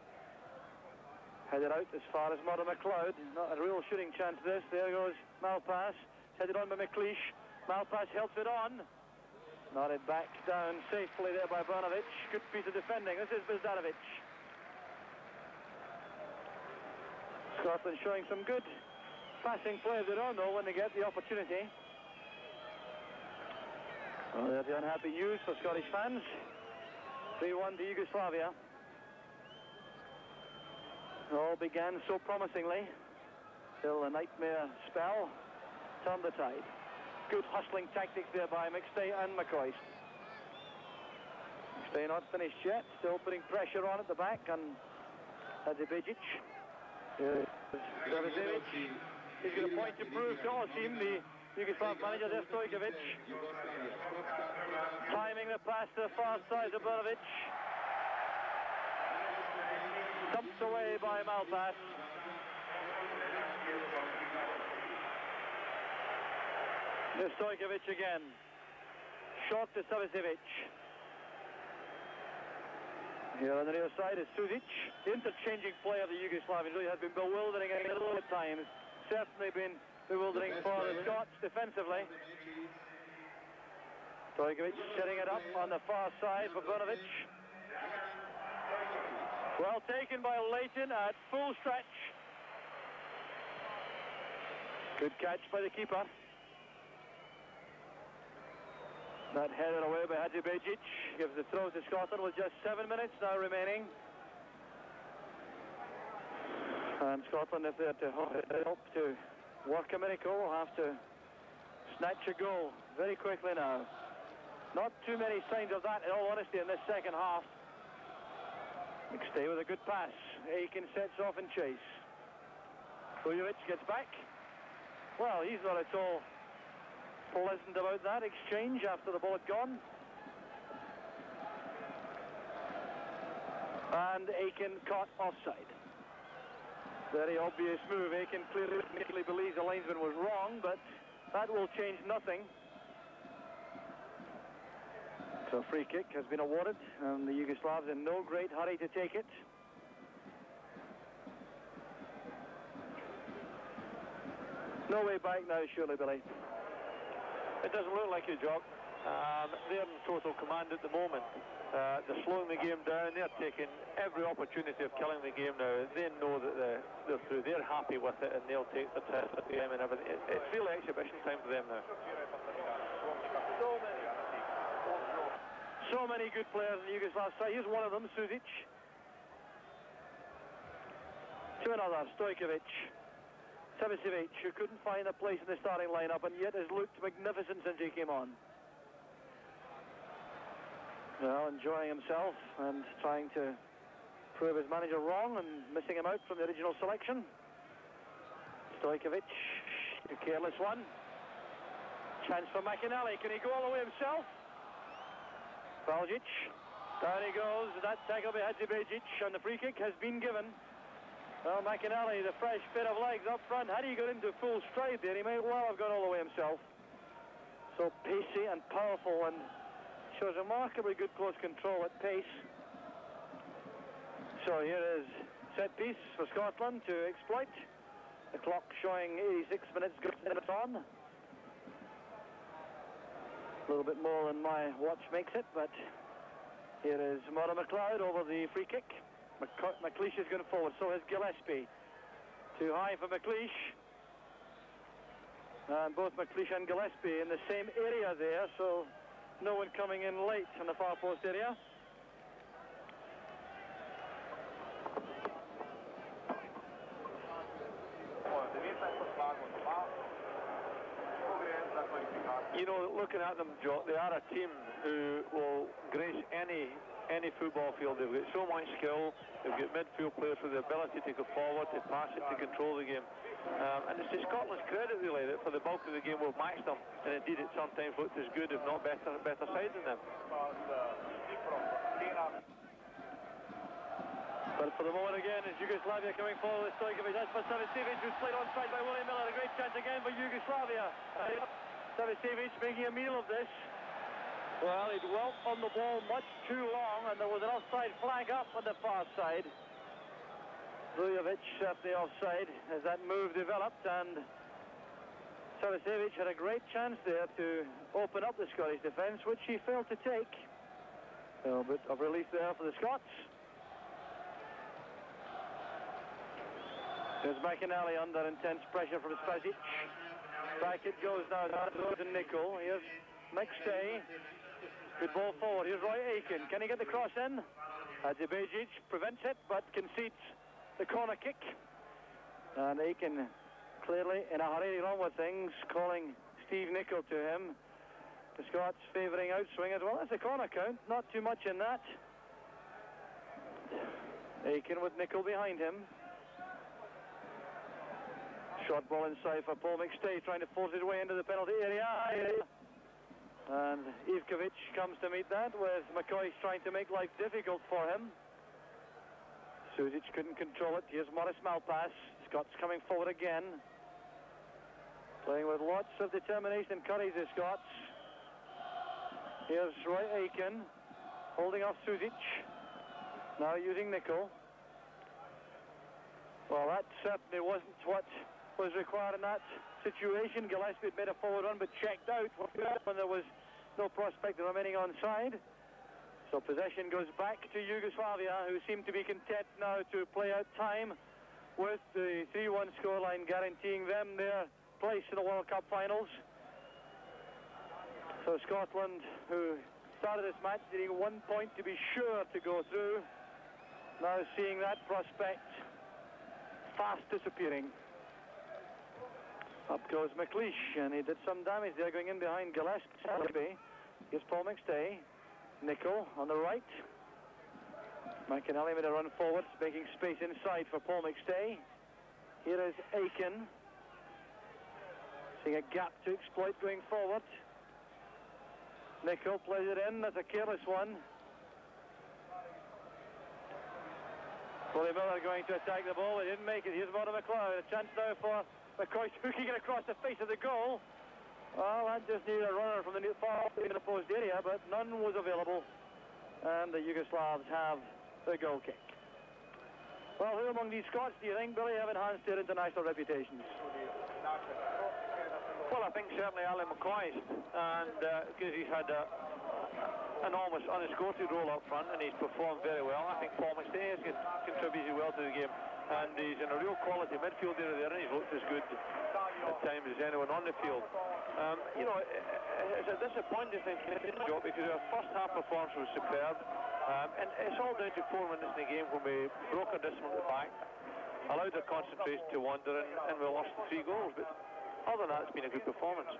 Headed out as far as Murdo McLeod. Not a real shooting chance this. There goes Malpas. Headed on by McLeish. Malpas helps it on. Nodded back down safely there by Brnović. Good piece of defending. This is Baždarević. Scotland showing some good passing play of their own, though, when they get the opportunity. Well, there's the unhappy news for Scottish fans. 3-1 to Yugoslavia. All began so promisingly, till a nightmare spell turned the tide. Good hustling tactics there by McStay and McCoist. McStay not finished yet, still putting pressure on at the back, and Hadžibegić. He's got a point to prove to Osim, the Yugoslav manager. There's Ivković. Timing the pass to the far side of Brnović. Dumped away by Malpas. There's Ivković again. Short to Savicevic. Here on the near side is Sušić. The interchanging play of the Yugoslavians really has been bewildering a little at times. Certainly been bewildering for the Scots defensively. Ivković setting it up on the far side for Brnović. Well taken by Leighton at full stretch. Good catch by the keeper. That headed away by Hadžibegić. Gives the throw to Scotland with just 7 minutes now remaining. And Scotland, if they're to help to work a miracle, will have to snatch a goal very quickly now. Not too many signs of that, in all honesty, in this second half. McStay with a good pass. Aitken sets off in chase. Ivković gets back. Well, he's not at all pleasant about that exchange after the ball had gone. And Aitken caught offside. Very obvious move. Aitken clearly believes the linesman was wrong, but that will change nothing. So a free kick has been awarded, and the Yugoslavs in no great hurry to take it. No way back now, surely, Billy. It doesn't look like it, Jock. They're in total command at the moment. They're slowing the game down. They're taking every opportunity of killing the game now. They know that they're through. They're happy with it, and they'll take the test at the game and everything. It's really exhibition time for them now. So many good players in the Yugoslav side. Here's one of them, Sušić. To another, Stojković. Savicevic, who couldn't find a place in the starting lineup and yet has looked magnificent since he came on. Well, enjoying himself and trying to prove his manager wrong and missing him out from the original selection. Stojković, a careless one. Chance for McInally. Can he go all the way himself? Baljić, down he goes. That tackle by Hadžibegić, and the free kick has been given. Well, McInally, the fresh fit of legs up front, had he got into full stride there, he might well have gone all the way himself. So pacey and powerful, and shows remarkably good close control at pace. So here is set piece for Scotland to exploit. The clock showing 86 minutes on. A little bit more than my watch makes it, but here is Murray McLeod over the free kick. McLeish is going forward, so is Gillespie. Too high for McLeish. And both McLeish and Gillespie in the same area there, so no one coming in late in the far post area. You know, looking at them, Jock, they are a team who will grace any football field. They've got so much skill. They've got midfield players with the ability to go forward, to pass it, to control the game. And it's to Scotland's credit, really, that for the bulk of the game we've matched them. And indeed, it sometimes looked as good, if not better side than them. But for the moment again, is Yugoslavia coming forward with Stojković. That's for Savicevic, who's played onside by Willie Miller. A great chance again for Yugoslavia. Savicevic making a meal of this. Well, he'd dwelt on the ball much too long, and there was an offside flag up on the far side. Vujovic certainly offside as that move developed, and Savicevic had a great chance there to open up the Scottish defence, which he failed to take. A little bit of relief there for the Scots. There's McInally under intense pressure from Spasić. Back it goes now to Nicol. Here's McStay. Good ball forward. Here's Roy Aitken. Can he get the cross in? Hadžibegić prevents it, but concedes the corner kick. And Aitken clearly in a hurry to run with things, calling Steve Nicol to him. The Scots favouring outswing as well. That's a corner count. Not too much in that. Aitken with Nicol behind him. Short ball inside for Paul McStay, trying to force his way into the penalty area. And Ivković comes to meet that, with McCoy trying to make life difficult for him. Sušić couldn't control it. Here's Maurice Malpas. Scots coming forward again. Playing with lots of determination and courage, the Scots. Here's Roy Aitken, holding off Sušić. Now using Nicol. Well, that certainly wasn't what was required in that situation. Gillespie had made a forward run, but checked out when there was no prospect of remaining onside. So possession goes back to Yugoslavia, who seem to be content now to play out time with the 3-1 scoreline guaranteeing them their place in the World Cup finals. So Scotland, who started this match needing 1 point to be sure to go through, now seeing that prospect fast disappearing. Up goes McLeish, and he did some damage there going in behind Gillespie. Here's Paul McStay. Nicol on the right. McAnally made a run forward, making space inside for Paul McStay. Here is Aitken. Seeing a gap to exploit going forward. Nicol plays it in, that's a careless one. Willie Miller going to attack the ball, he didn't make it. Here's Martin McLeod, a chance now for McCoy hooking it across the face of the goal. Well, that just needed a runner from the far in the post area, but none was available. And the Yugoslavs have the goal kick. Well, who among these Scots do you think, Billy, have enhanced their international reputations? Well, I think certainly Alan McCoy, and because he's had an almost unescorted role up front and he's performed very well. I think Paul McStay has contributed well to the game, and he's in a real quality midfield area there, and he's looked as good at times as anyone on the field. You know, it's a disappointing thing because our first half performance was superb, and it's all down to 4 minutes in the game when we broke our discipline at the back, allowed their concentration to wander, and we lost the 3 goals. But other than that, it's been a good performance.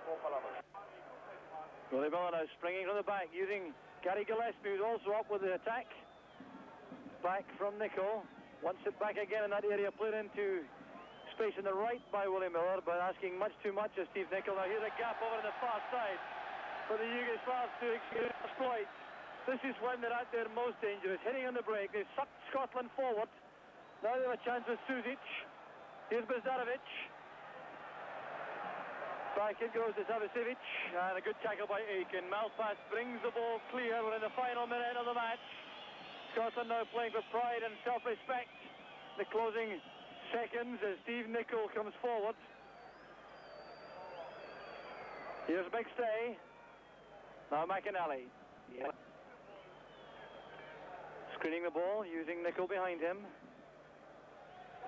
Willie Miller now springing from the back, using Gary Gillespie, who's also up with the attack. Back from Nicol. Wants it back again in that area, played into space in the right by Willie Miller, but asking much too much of Steve Nicol. Now here's a gap over on the far side for the Yugoslavs to exploit. This is when they're at their most dangerous, hitting on the break. They've sucked Scotland forward. Now they have a chance with Sušić. Here's Baždarević. Back it goes to Savicevic, and a good tackle by Aitken. Malpas brings the ball clear. We're in the final minute of the match. Scotland now playing for pride and self-respect. The closing seconds as Steve Nicol comes forward. Here's McStay. Now McAnally. Yeah. Screening the ball, using Nicol behind him.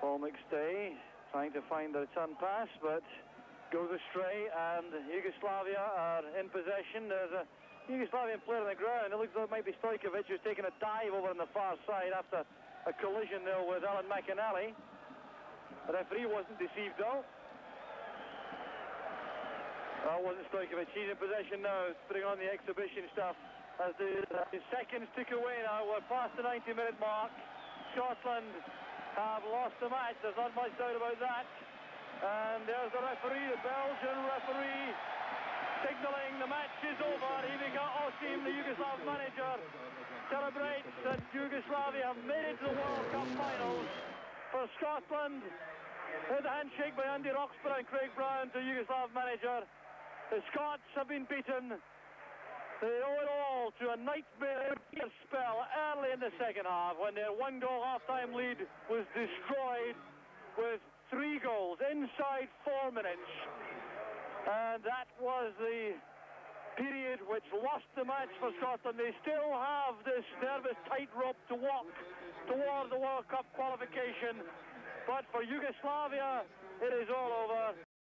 Paul McStay trying to find the return pass, but goes astray, and Yugoslavia are in possession. There's a Yugoslavian player on the ground. It looks like it might be Stojkovic, who's taking a dive over on the far side after a collision there with Alan McAnally. The referee wasn't deceived, though. That wasn't Stojkovic. He's in possession now, putting on the exhibition stuff. As the seconds tick away now, we're past the 90-minute mark. Scotland have lost the match. There's not much doubt about that. And there's the referee, the Belgian referee, signalling the match is over. Ivica Osim, the Yugoslav manager, celebrates that Yugoslavia have made it to the World Cup finals. For Scotland, there's a handshake by Andy Roxburgh and Craig Brown to Yugoslav manager. The Scots have been beaten. They owe it all to a nightmare spell early in the second half when their 1-goal half-time lead was destroyed with 3 goals inside 4 minutes. And that was the period which lost the match for Scotland. They still have this nervous tightrope to walk toward the World Cup qualification. But for Yugoslavia, it is all over.